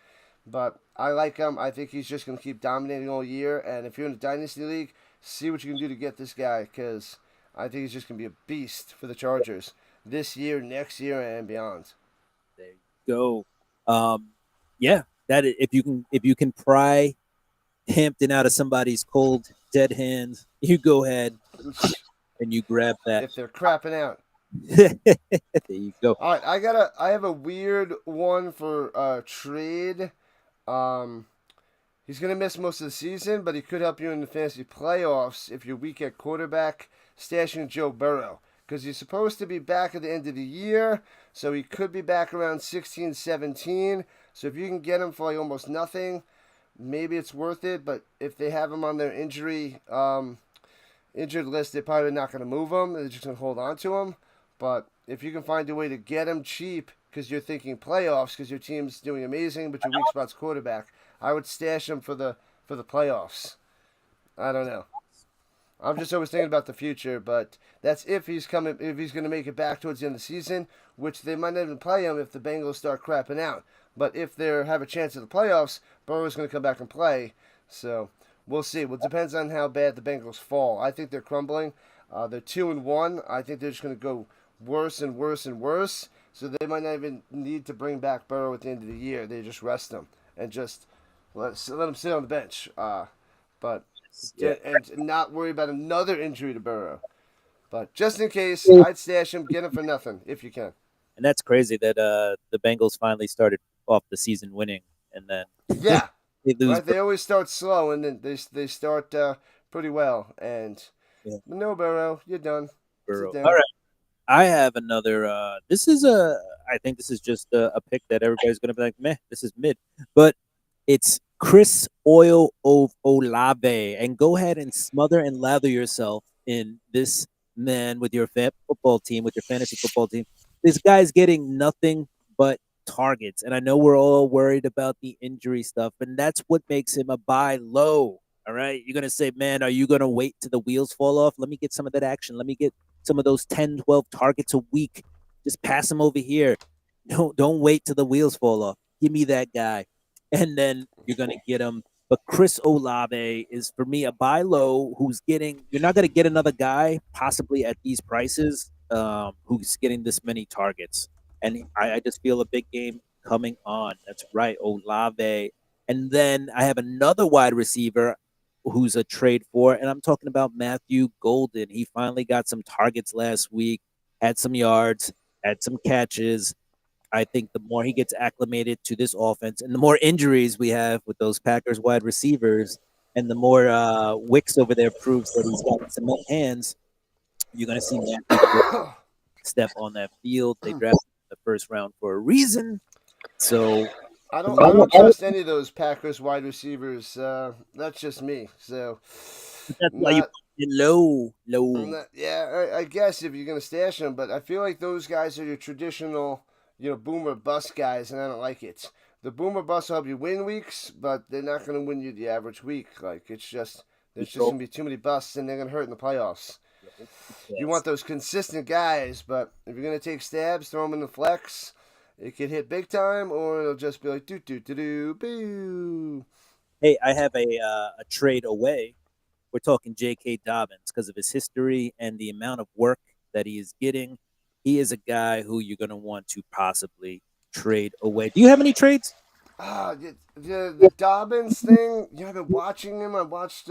But I like him. I think he's just going to keep dominating all year. And if you're in a dynasty league, see what you can do to get this guy because I think he's just going to be a beast for the Chargers this year, next year, and beyond. There you go. That if you can pry Hampton out of somebody's cold dead hands, you go ahead and you grab that. If they're crapping out. There you go. All right, I have a weird one for trade. He's going to miss most of the season, but he could help you in the fantasy playoffs if you're weak at quarterback, stashing Joe Burrow. Because he's supposed to be back at the end of the year, so he could be back around 16, 17. So if you can get him for like almost nothing, maybe it's worth it. But if they have him on their injured list, they're probably not going to move him. They're just going to hold on to him. But if you can find a way to get him cheap because you're thinking playoffs because your team's doing amazing, but your weak spot's quarterback, I would stash him for the playoffs. I don't know. I'm just always thinking about the future, but that's if he's going to make it back towards the end of the season, which they might not even play him if the Bengals start crapping out. But if they have a chance at the playoffs, Burrow's going to come back and play. So we'll see. Well, it depends on how bad the Bengals fall. I think they're crumbling. They're 2-1. I think they're just going to go worse and worse and worse. So they might not even need to bring back Burrow at the end of the year. They just rest him and just let him sit on the bench. But and not worry about another injury to Burrow. But just in case, I'd stash him, get him for nothing if you can. And that's crazy that the Bengals finally started off the season winning, and then yeah, they lose. Right? They always start slow, and then they start pretty well. And no, Burrow, you're done. Burrow. All right, I have another. I think this is just a pick that everybody's going to be like, meh, this is mid, but it's Chris Oil of Olave, and go ahead and smother and lather yourself in this man with your football team, with your fantasy football team. This guy's getting nothing but targets, and I know we're all worried about the injury stuff, and that's what makes him a buy low. All right, you're gonna say, man, are you gonna wait till the wheels fall off? Let me get some of that action. Let me get some of those 10, 12 targets a week. Just pass him over here. No, don't wait till the wheels fall off. Give me that guy, and then you're gonna get him. But Chris Olave is, for me, a buy low who's getting – you're not going to get another guy possibly at these prices who's getting this many targets. And I just feel a big game coming on. That's right, Olave. And then I have another wide receiver who's a trade for, and I'm talking about Matthew Golden. He finally got some targets last week, had some yards, had some catches. I think the more he gets acclimated to this offense and the more injuries we have with those Packers wide receivers and the more Wicks over there proves that he's got some hands, you're going to see Matthew step on that field. They drafted the first round for a reason. So I don't trust any of those Packers wide receivers. That's just me. So that's why you put it low. I guess if you're going to stash them, but I feel like those guys are your traditional – boomer bust guys, and I don't like it. The boomer bust will help you win weeks, but they're not going to win you the average week. Like, there's just going to be too many busts, and they're going to hurt in the playoffs. Yes. You want those consistent guys, but if you're going to take stabs, throw them in the flex. It could hit big time, or it'll just be like, boo. Hey, I have a trade away. We're talking J.K. Dobbins because of his history and the amount of work that he is getting. He is a guy who you're going to want to possibly trade away. Do you have any trades? The Dobbins thing, I've been watching him. I watched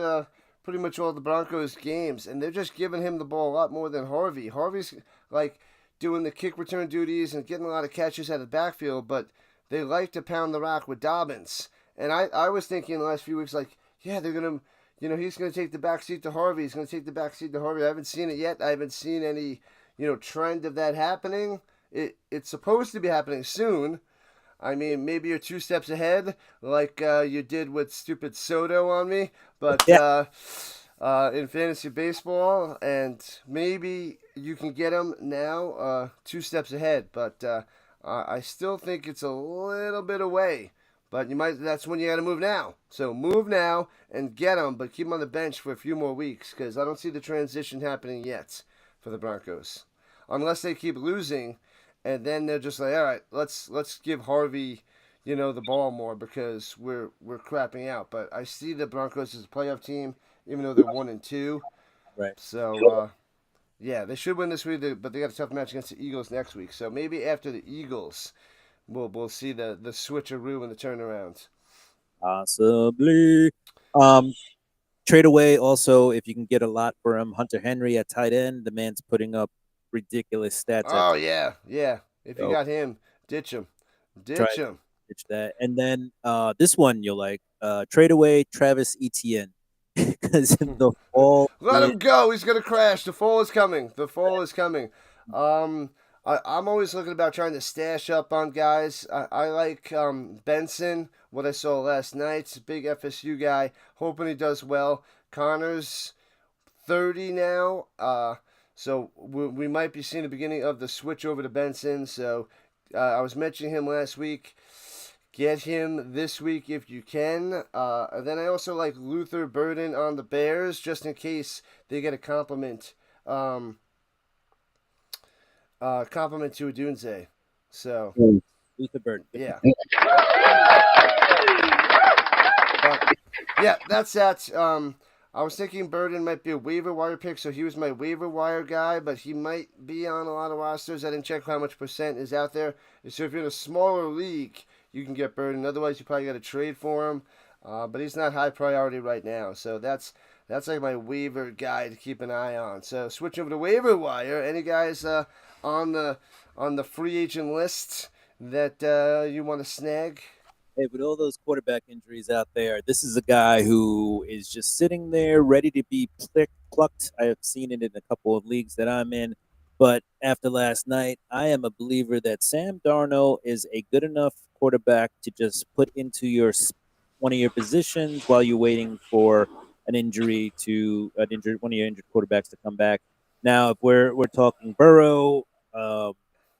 pretty much all the Broncos games, and they're just giving him the ball a lot more than Harvey. Harvey's like doing the kick return duties and getting a lot of catches out of the backfield, but they like to pound the rock with Dobbins. And I was thinking in the last few weeks, like, yeah, they're going to, he's going to take the backseat to Harvey. He's going to take the backseat to Harvey. I haven't seen it yet. I haven't seen any trend of that happening. It's supposed to be happening soon. I mean, maybe you're 2 steps ahead, like you did with stupid Soto on me, but in fantasy baseball, and maybe you can get him now 2 steps ahead, but I still think it's a little bit away. But that's when you got to move now. So move now and get him, but keep him on the bench for a few more weeks, because I don't see the transition happening yet for the Broncos, unless they keep losing, and then they're just like, all right, let's give Harvey, the ball more because we're crapping out. But I see the Broncos as a playoff team, even though they're 1-2. Right. So they should win this week, but they got a tough match against the Eagles next week. So maybe after the Eagles, we'll see the switcheroo and the turnaround. Possibly. Trade away also, if you can get a lot for him. Hunter Henry at tight end. The man's putting up ridiculous stats. Oh, yeah. If you got him, ditch him. Ditch him. Ditch that. And then this one you'll like. trade away Travis Etienne because the fall. Let him go. He's gonna crash. The fall is coming. The fall is coming. I'm always looking about trying to stash up on guys. I like Benson. What I saw last night, big FSU guy. Hoping he does well. Connor's 30 now. So we might be seeing the beginning of the switch over to Benson. So I was mentioning him last week. Get him this week if you can. And then I also like Luther Burden on the Bears, just in case they get a compliment. Compliment to Odunze. So Luther Burden. yeah. But, yeah, that's that. I was thinking Burden might be a waiver wire pick, so he was my waiver wire guy, but he might be on a lot of rosters. I didn't check how much percent is out there. So if you're in a smaller league, you can get Burden. Otherwise, you probably got to trade for him. But he's not high priority right now. So that's like my waiver guy to keep an eye on. So switch over to waiver wire. Any guys on the free agent list that you want to snag? Hey, with all those quarterback injuries out there, this is a guy who is just sitting there ready to be plucked. I have seen it in a couple of leagues that I'm in. But after last night, I am a believer that Sam Darnold is a good enough quarterback to just put into one of your positions while you're waiting for one of your injured quarterbacks to come back. Now, if we're talking Burrow,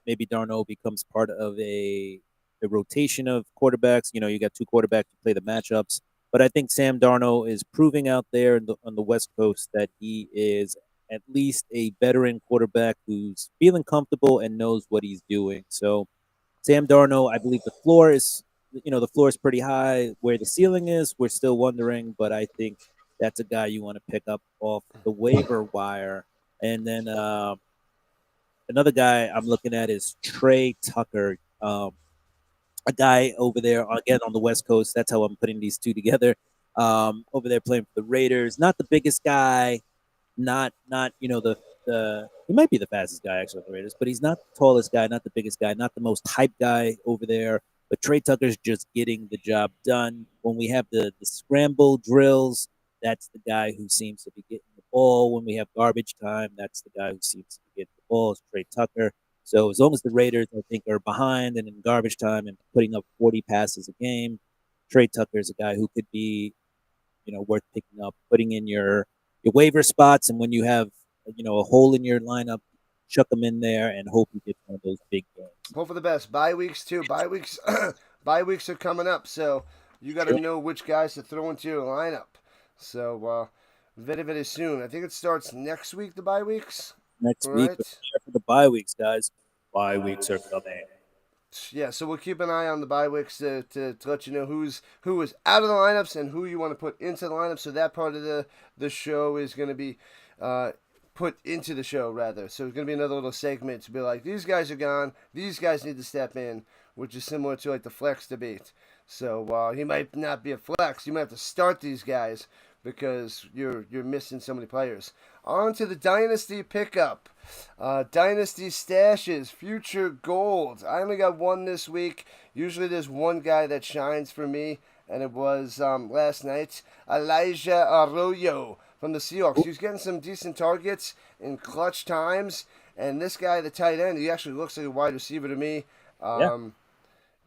maybe Darnold becomes part of a rotation of quarterbacks. You know, you got two quarterbacks to play the matchups. But I think Sam Darnold is proving out there on the West Coast that he is at least a veteran quarterback who's feeling comfortable and knows what he's doing. So Sam Darnold, I believe the floor is pretty high. Where the ceiling is, we're still wondering, but I think that's a guy you want to pick up off the waiver wire. And then another guy I'm looking at is Trey Tucker, a guy over there, again, on the West Coast. That's how I'm putting these two together. Over there playing for the Raiders. Not the biggest guy, not he might be the fastest guy actually on the Raiders, but he's not the tallest guy, not the biggest guy, not the most hype guy over there. But Trey Tucker's just getting the job done. When we have the scramble drills, that's the guy who seems to be getting the ball. When we have garbage time, that's the guy who seems to be getting the ball, is Trey Tucker. So as long as the Raiders, I think, are behind and in garbage time and putting up 40 passes a game, Trey Tucker is a guy who could be, worth picking up, putting in your waiver spots. And when you have, a hole in your lineup, chuck them in there and hope you get one of those big games. Hope for the best. Bye weeks too. Bye weeks are coming up, so you got to know which guys to throw into your lineup. So very soon. I think it starts next week. The bye weeks. Next week, for the bye weeks, guys. Bye weeks are coming. Yeah, so we'll keep an eye on the bye weeks to let you know who is out of the lineups and who you want to put into the lineup. So that part of the show is going to be put into the show, rather. So it's going to be another little segment to be like, these guys are gone, these guys need to step in, which is similar to like the flex debate. So he might not be a flex. You might have to start these guys because you're missing so many players. On to the Dynasty pickup. Dynasty stashes, future gold. I only got one this week. Usually there's one guy that shines for me, and it was last night. Elijah Arroyo from the Seahawks. He was getting some decent targets in clutch times, and this guy, the tight end, he actually looks like a wide receiver to me.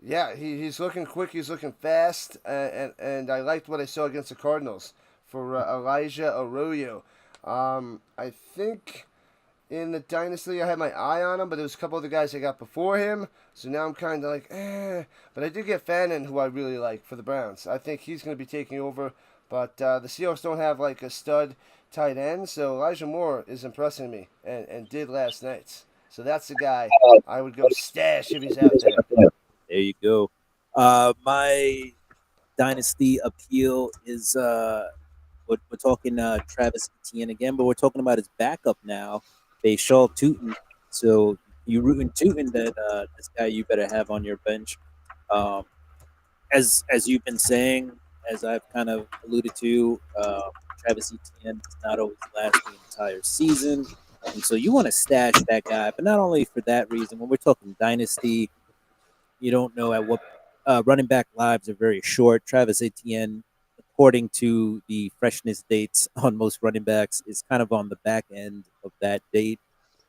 Yeah, he's looking quick, he's looking fast, and I liked what I saw against the Cardinals for Elijah Arroyo. I think in the Dynasty I had my eye on him, but there was a couple of the guys I got before him, so now I'm kind of like, But I did get Fannin, who I really like for the Browns. I think he's going to be taking over, but the Seahawks don't have like a stud tight end, so Elijah Moore is impressing me, and did last night. So that's the guy I would go stash if he's out there. There you go. My Dynasty appeal is we're talking Travis Etienne again, but we're talking about his backup now, Bashal Tutin. So you rooting Tutin that this guy you better have on your bench. As you've been saying, as I've kind of alluded to, Travis Etienne does not always last the entire season, and so you want to stash that guy. But not only for that reason, when we're talking Dynasty, you don't know at what running back lives are very short. Travis Etienne, according to the freshness dates on most running backs, is kind of on the back end of that date.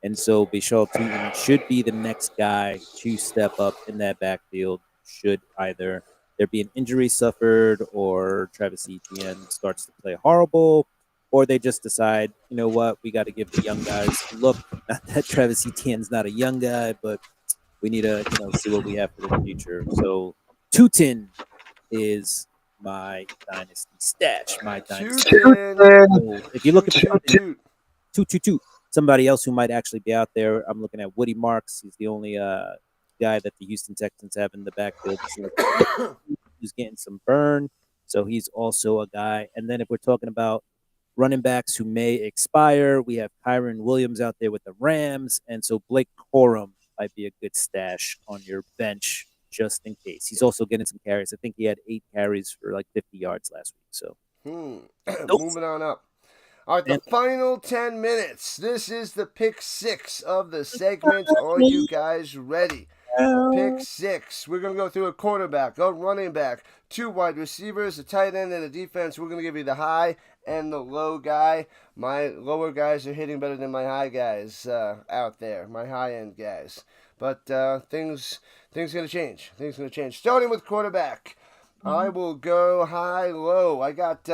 And so Bishal Tootin should be the next guy to step up in that backfield should either there be an injury suffered or Travis Etienne starts to play horrible, or they just decide, you know what, we got to give the young guys a look. Not that Travis Etienne's not a young guy, but we need to see what we have for the future. So Tootin is my dynasty stash. My dynasty. Tootin'. If you look at Toot, toot, toot. two. Somebody else who might actually be out there, I'm looking at Woody Marks. He's the only guy that the Houston Texans have in the backfield who's getting some burn. So he's also a guy. And then if we're talking about running backs who may expire, we have Kyron Williams out there with the Rams. And so Blake Corum might be a good stash on your bench just in case. He's also getting some carries. I think he had 8 carries for like 50 yards last week. So moving on up. All right, the final 10 minutes. This is the pick 6 of the segment. Are you guys ready? Pick 6. We're going to go through a quarterback, a running back, 2 wide receivers, a tight end, and a defense. We're going to give you the high and the low guy. My lower guys are hitting better than my high guys out there, my high-end guys. But things going to change. Things going to change. Starting with quarterback, I will go high-low. I got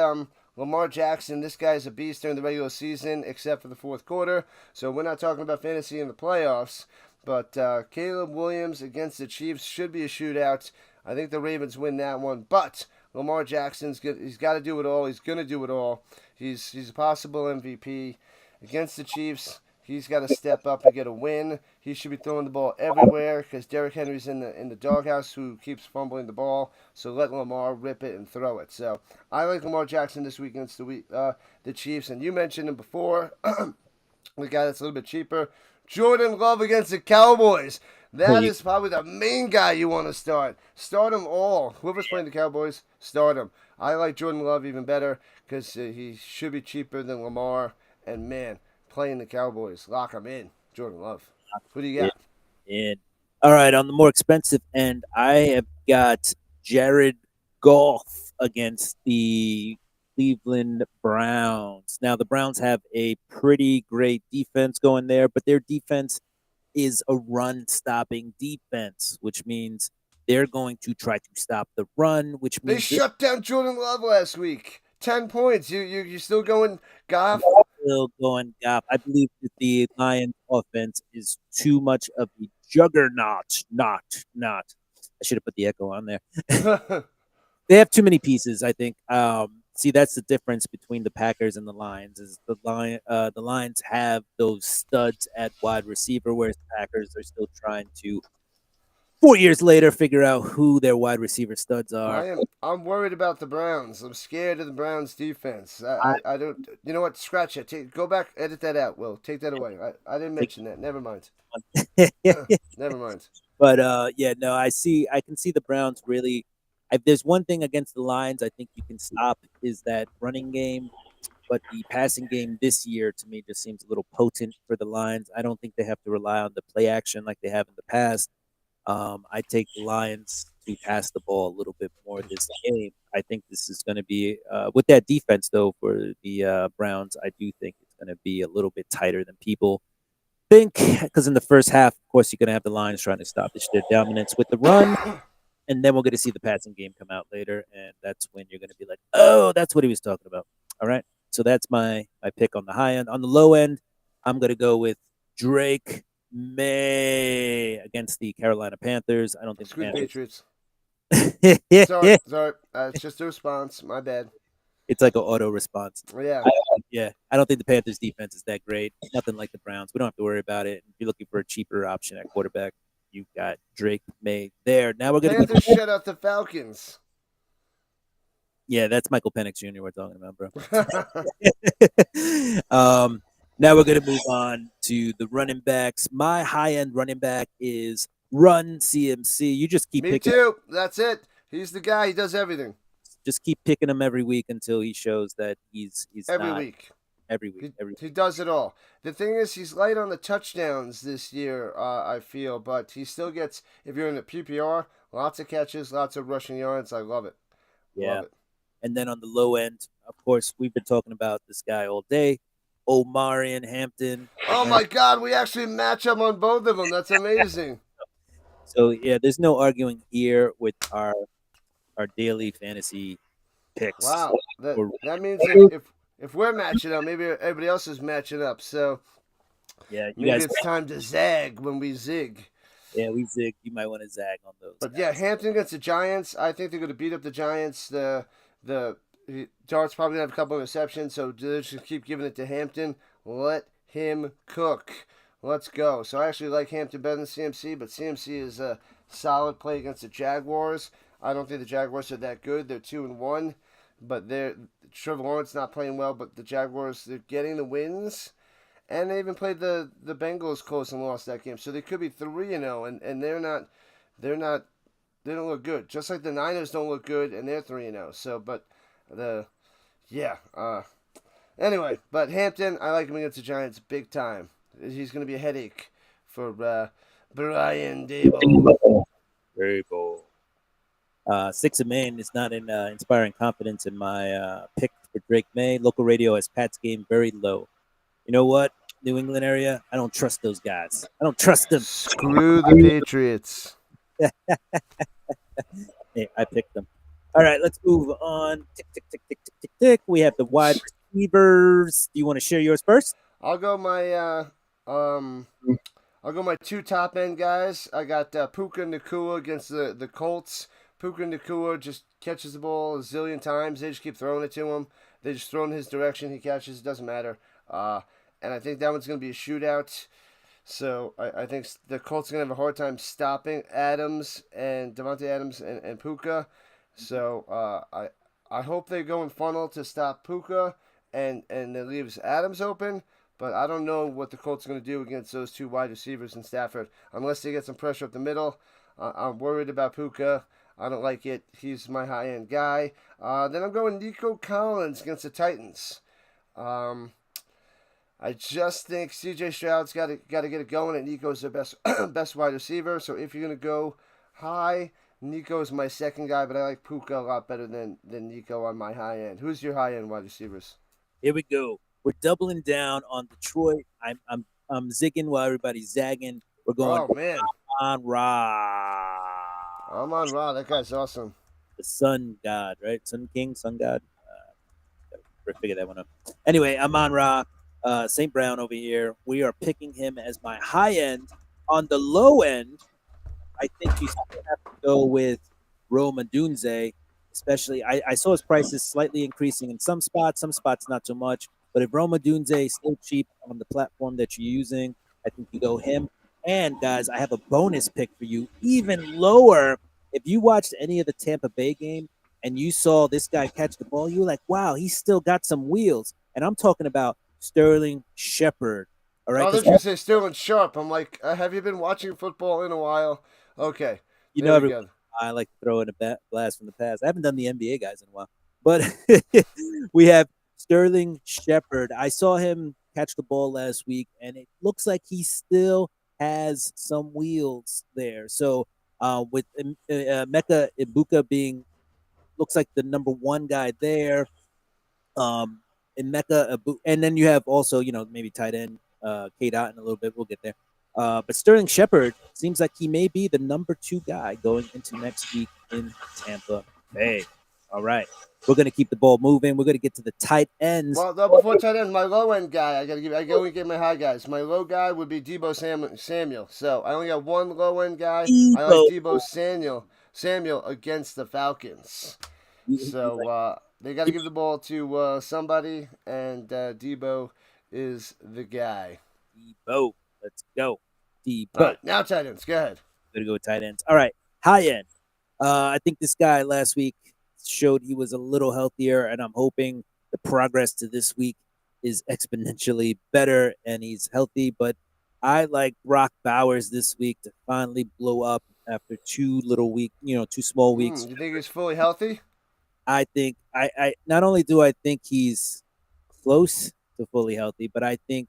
Lamar Jackson. This guy's a beast during the regular season, except for the fourth quarter. So we're not talking about fantasy in the playoffs. But Caleb Williams against the Chiefs should be a shootout. I think the Ravens win that one. But Lamar Jackson's good. He's got to do it all. He's going to do it all. He's a possible MVP. Against the Chiefs, he's got to step up and get a win. He should be throwing the ball everywhere because Derrick Henry's in the doghouse who keeps fumbling the ball. So let Lamar rip it and throw it. So I like Lamar Jackson this week against the Chiefs. And you mentioned him before. The guy that's a little bit cheaper. Jordan Love against the Cowboys. That is probably the main guy you want to start. Start them all. Whoever's playing the Cowboys, start him. I like Jordan Love even better because he should be cheaper than Lamar. And, man, playing the Cowboys, lock him in. Jordan Love. Who do you got? All right, on the more expensive end, I have got Jared Goff against the Cleveland Browns. Now, the Browns have a pretty great defense going there, but their defense is a run-stopping defense, which means they're going to try to stop the run, which means... They shut down Jordan Love last week. 10 points. You still going Goff? Still going Goff. I believe that the Lions offense is too much of a juggernaut. Not. I should have put the echo on there. They have too many pieces, I think. See, that's the difference between the Packers and the Lions. Is the Lions have those studs at wide receiver, whereas the Packers are still trying to 4 years later figure out who their wide receiver studs are. I'm worried about the Browns. I'm scared of the Browns defense. I don't. You know what? Scratch it. Go back. Edit that out. Will take that away. I didn't mention that. Never mind. Never mind. But I can see the Browns really. If there's one thing against the Lions I think you can stop is that running game. But the passing game this year, to me, just seems a little potent for the Lions. I don't think they have to rely on the play action like they have in the past. I take the Lions to pass the ball a little bit more this game. I think this is going to be, with that defense, though, for the Browns, I do think it's going to be a little bit tighter than people think. Because in the first half, of course, you're going to have the Lions trying to stop their dominance with the run. And then we're going to see the passing game come out later. And that's when you're going to be like, oh, that's what he was talking about. All right. So that's my pick on the high end. On the low end, I'm going to go with Drake May against the Carolina Panthers. I don't think Screw Patriots. Sorry. It's just a response. My bad. It's like an auto response. Yeah. I don't think the Panthers defense is that great. Nothing like the Browns. We don't have to worry about it. If you're looking for a cheaper option at quarterback, you've got Drake May there. Now we're going to shut out the Falcons. Yeah, that's Michael Penix Jr. we're talking about, bro. Now we're going to move on to the running backs. My high-end running back is Run CMC. You just keep picking. Me too. That's it. He's the guy. He does everything. Just keep picking him every week until he shows that he's every week. Every week. He does it all. The thing is, he's light on the touchdowns this year, I feel, but he still gets, if you're in the PPR, Lots of catches, lots of rushing yards. I love it. Yeah. Love it. And then on the low end, of course, we've been talking about this guy all day, Omarion Hampton. Oh my God, we actually match up on both of them. That's amazing. So yeah, there's no arguing here with our daily fantasy picks. Wow, that means if we're matching up, maybe everybody else is matching up. So Yeah, you maybe guys. it's time to zag when we zig. Yeah, we zig. You might want to zag on those. But yeah, Hampton against the Giants. I think they're going to beat up the Giants. The Dart's probably going to have a couple of receptions, so they should keep giving it to Hampton. Let him cook. Let's go. So I actually like Hampton better than CMC, but CMC is a solid play against the Jaguars. I don't think the Jaguars are that good. They're 2-1, but Trevor Lawrence not playing well. But the Jaguars, they're getting the wins, and they even played the Bengals close and lost that game. So they could be 3-0, and they don't look good. Just like the Niners don't look good, and they're 3-0. So, but anyway, but Hampton, I like him against the Giants big time. He's going to be a headache for Brian Daboll. Six of Maine is not inspiring confidence in my pick for Drake May. Local radio has Pat's game very low. You know what? New England area, I don't trust those guys. I don't trust them. Screw the Patriots. Hey, I picked them. All right, let's move on. Tick, tick, tick, tick, tick, tick, tick. We have the wide receivers. Do you want to share yours first? I'll go my two top end guys. I got Puka Nacua against the Colts. Puka Nacua just catches the ball a zillion times. They just keep throwing it to him. They just throw in his direction. He catches. It doesn't matter. And I think that one's going to be a shootout. So I think the Colts are going to have a hard time stopping Adams and Devontae Adams and Puka. So I hope they go in funnel to stop Puka and it leaves Adams open. But I don't know what the Colts are going to do against those two wide receivers in Stafford unless they get some pressure up the middle. I'm worried about Puka. I don't like it. He's my high-end guy. Then I'm going Nico Collins against the Titans. I just think C.J. Stroud's got to get it going, and Nico's the best wide receiver. So if you're going to go high, Nico's my second guy, but I like Puka a lot better than Nico on my high end. Who's your high-end wide receivers? Here we go. We're doubling down on Detroit. I'm zigging while everybody's zagging. We're going on Ra. I'm on Ra. That guy's awesome. The Sun God, right? Sun King, Sun God. Figure that one out. Anyway, I'm on Ra. St. Brown over here. We are picking him as my high end. On the low end, I think you still have to go with Rome Odunze. Especially, I saw his prices slightly increasing in some spots not so much. But if Rome Odunze is still cheap on the platform that you're using, I think you go him. And guys, I have a bonus pick for you, even lower. If you watched any of the Tampa Bay game and you saw this guy catch the ball, you were like, wow, he's still got some wheels. And I'm talking about Sterling Shepard. All right. I was going to say Sterling Sharp. I'm like, have you been watching football in a while? Okay. You know, I like to throw in a blast from the past. I haven't done the NBA guys in a while. But we have Sterling Shepard. I saw him catch the ball last week, and it looks like he still has some wheels there. So with Emeka Ibuka being, looks like the number one guy there, Emeka Ibuka, and then you have also, maybe tight end Kate Otten a little bit. We'll get there. But Sterling Shepard seems like he may be the number two guy going into next week in Tampa Bay. All right. We're going to keep the ball moving. We're going to get to the tight ends. Well, no, before tight ends, my low end guy, I only give my high guys. My low guy would be Deebo Samuel. So I only got one low end guy. I like Deebo Samuel against the Falcons. So they got to give the ball to somebody, and Deebo is the guy. Deebo. Let's go. Deebo. All right, now tight ends. Go ahead. Going to go with tight ends. All right. High end. I think this guy last week showed he was a little healthier, and I'm hoping the progress to this week is exponentially better and he's healthy. But I like Brock Bowers this week to finally blow up after 2 small weeks. You think he's fully healthy? I think I not only do I think he's close to fully healthy, but I think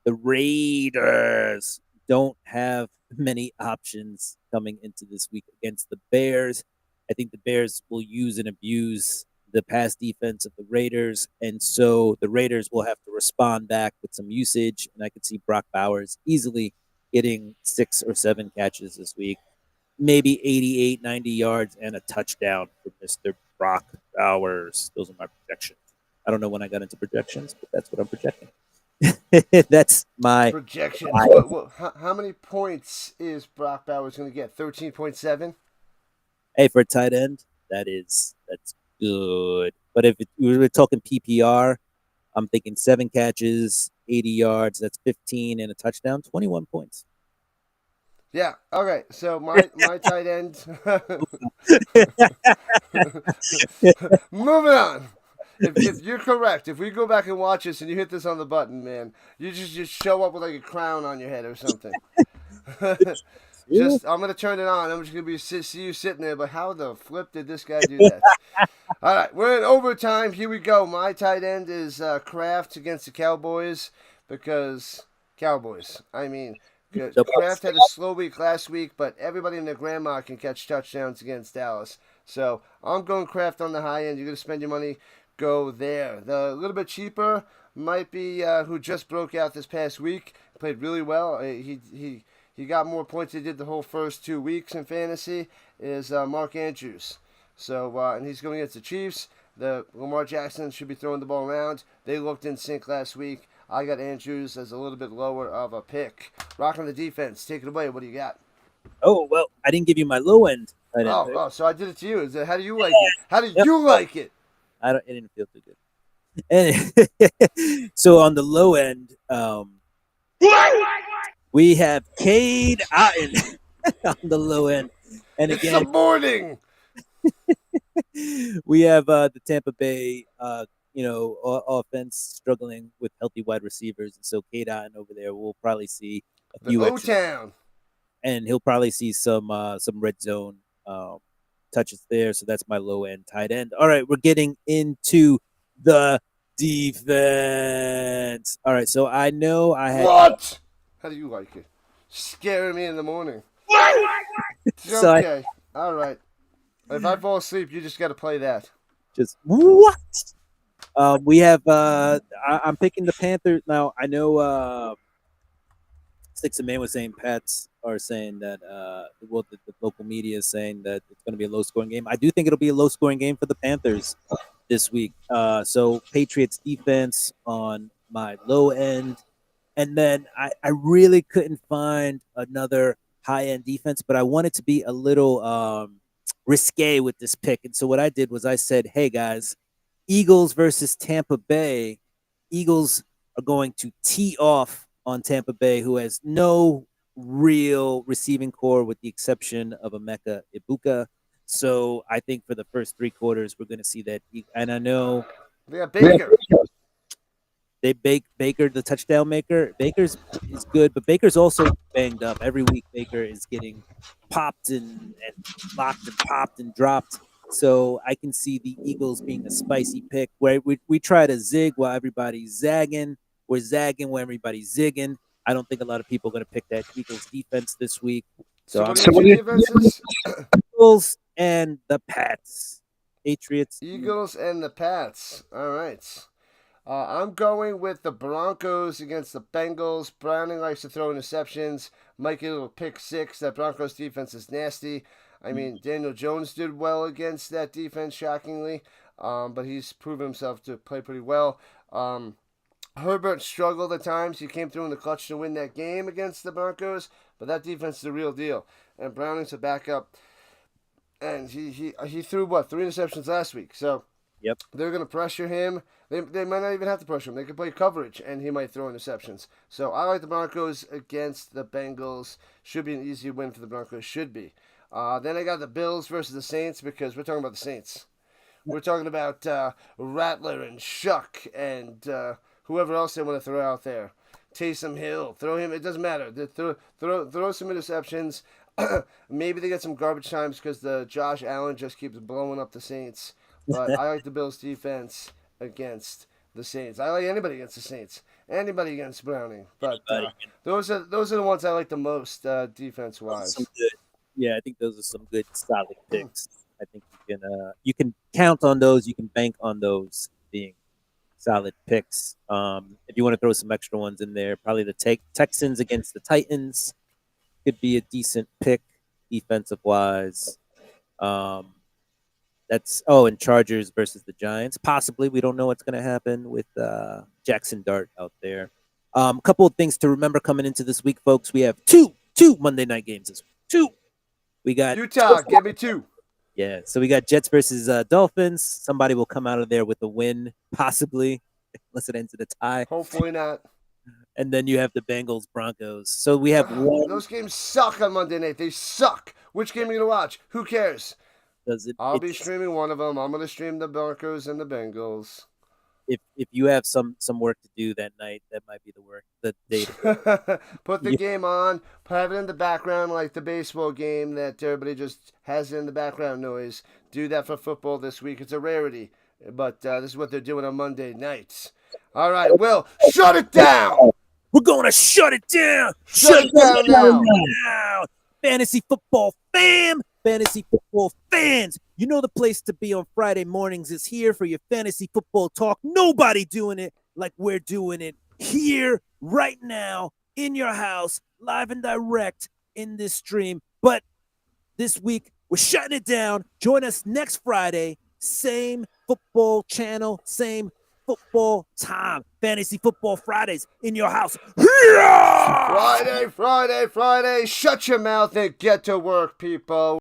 the Raiders don't have many options coming into this week against the Bears. I think the Bears will use and abuse the pass defense of the Raiders, and so the Raiders will have to respond back with some usage. And I could see Brock Bowers easily getting 6 or 7 catches this week, maybe 88, 90 yards and a touchdown for Mr. Brock Bowers. Those are my projections. I don't know when I got into projections, but that's what I'm projecting. That's my Projections. I- How many points is Brock Bowers going to get? 13.7? hey, for a tight end. That's good. But if we're talking PPR, I'm thinking 7 catches, 80 yards. That's 15 and a touchdown, 21 points. Yeah. Okay. So my tight end. Moving on. If you're correct, if we go back and watch this and you hit this on the button, man, you just show up with like a crown on your head or something. I'm gonna turn it on. I'm just gonna see you sitting there. But how the flip did this guy do that? All right, we're in overtime. Here we go. My tight end is Kraft against the Cowboys because Cowboys. I mean, Kraft had a slow week last week, but everybody and their grandma can catch touchdowns against Dallas. So I'm going Kraft on the high end. You're gonna spend your money. Go there. The little bit cheaper might be who just broke out this past week. Played really well. He got more points than he did the whole first 2 weeks in fantasy. Is Mark Andrews. So and he's going against the Chiefs. The Lamar Jackson should be throwing the ball around. They looked in sync last week. I got Andrews as a little bit lower of a pick. Rocking the defense. Take it away. What do you got? Oh, well, I didn't give you my low end. So I did it to you. How do you like it? How do you like it? It didn't feel too good. And so on the low end, we have Cade Otton on the low end. And It's again, the morning. we have the Tampa Bay, offense struggling with healthy wide receivers. And so Cade Otton over there will probably see a The few O-Town. and he'll probably see some red zone touches there. So that's my low end tight end. All right, we're getting into the defense. All right, so I know I had What? How do you like it? Scaring me in the morning. So Okay. All right. If I fall asleep, you just got to play that. just what? We have. I'm picking the Panthers now. I know. Six and Man was saying Pats are saying that the local media is saying that it's going to be a low scoring game. I do think it'll be a low scoring game for the Panthers this week. So Patriots defense on my low end, and then I really couldn't find another high end defense, but I wanted to be a little risque with this pick, and so what I did was I said, "Hey guys, Eagles versus Tampa Bay. Eagles are going to tee off on Tampa Bay, who has no real receiving core with the exception of Emeka Ibuka. So I think for the first 3 quarters, we're going to see that. And I know They got Baker. they Baker, the touchdown maker. Baker's is good, but Baker's also banged up. Every week, Baker is getting popped and locked and popped and dropped. So I can see the Eagles being a spicy pick where we try to zig while everybody's zagging. We're zagging where everybody's zigging. I don't think a lot of people are going to pick that Eagles defense this week. So what are your two defenses? Eagles and the Pats. Patriots. Eagles and the Pats. All right. I'm going with the Broncos against the Bengals. Browning likes to throw interceptions. Might get a little pick 6. That Broncos defense is nasty. I mean, Daniel Jones did well against that defense, shockingly. But he's proven himself to play pretty well. Herbert struggled at times. He came through in the clutch to win that game against the Broncos, but that defense is the real deal. And Browning's a backup. And he threw, 3 interceptions last week. So Yep. They're going to pressure him. They might not even have to pressure him. They can play coverage, and he might throw interceptions. So I like the Broncos against the Bengals. Should be an easy win for the Broncos. Should be. Then I got the Bills versus the Saints because we're talking about the Saints. We're talking about Rattler and Shuck and whoever else they want to throw out there. Taysom Hill. Throw him. It doesn't matter. Throw some interceptions. Maybe they get some garbage times because the Josh Allen just keeps blowing up the Saints. But I like the Bills defense against the Saints. I like anybody against the Saints. anybody against Browning. But Anybody. those are the ones I like the most defense Those are wise. some good. Yeah, I think those are some good solid picks. I think you can count on those. You can bank on those being solid picks. If you want to throw some extra ones in there, probably the Texans against the Titans could be a decent pick defensive wise. And Chargers versus the Giants. Possibly, we don't know what's going to happen with Jackson Dart out there. A couple of things to remember coming into this week, folks. We have two Monday night games this week. Two. We got Utah, give me 2. Yeah, so we got Jets versus Dolphins. Somebody will come out of there with a win, possibly, unless it ends in a tie. Hopefully not. And then you have the Bengals Broncos. So we have one. Those games suck on Monday night. They suck. Which game are you going to watch? Who cares? I'll be streaming one of them. I'm going to stream the Broncos and the Bengals. If you have some work to do that night, that might be the work. The day. Put the game on. Have it in the background like the baseball game that everybody just has in the background noise. Do that for football this week. It's a rarity. But this is what they're doing on Monday nights. All right, Will, shut it down. We're going to shut it down. Shut it down now. Fantasy football fam. Fantasy football fans, you know the place to be on Friday mornings is here for your fantasy football talk. Nobody doing it like we're doing it here, right now, in your house, live and direct in this stream. But this week, we're shutting it down. Join us next Friday, same football channel, same football time. Fantasy Football Fridays in your house. Friday. Shut your mouth and get to work, people.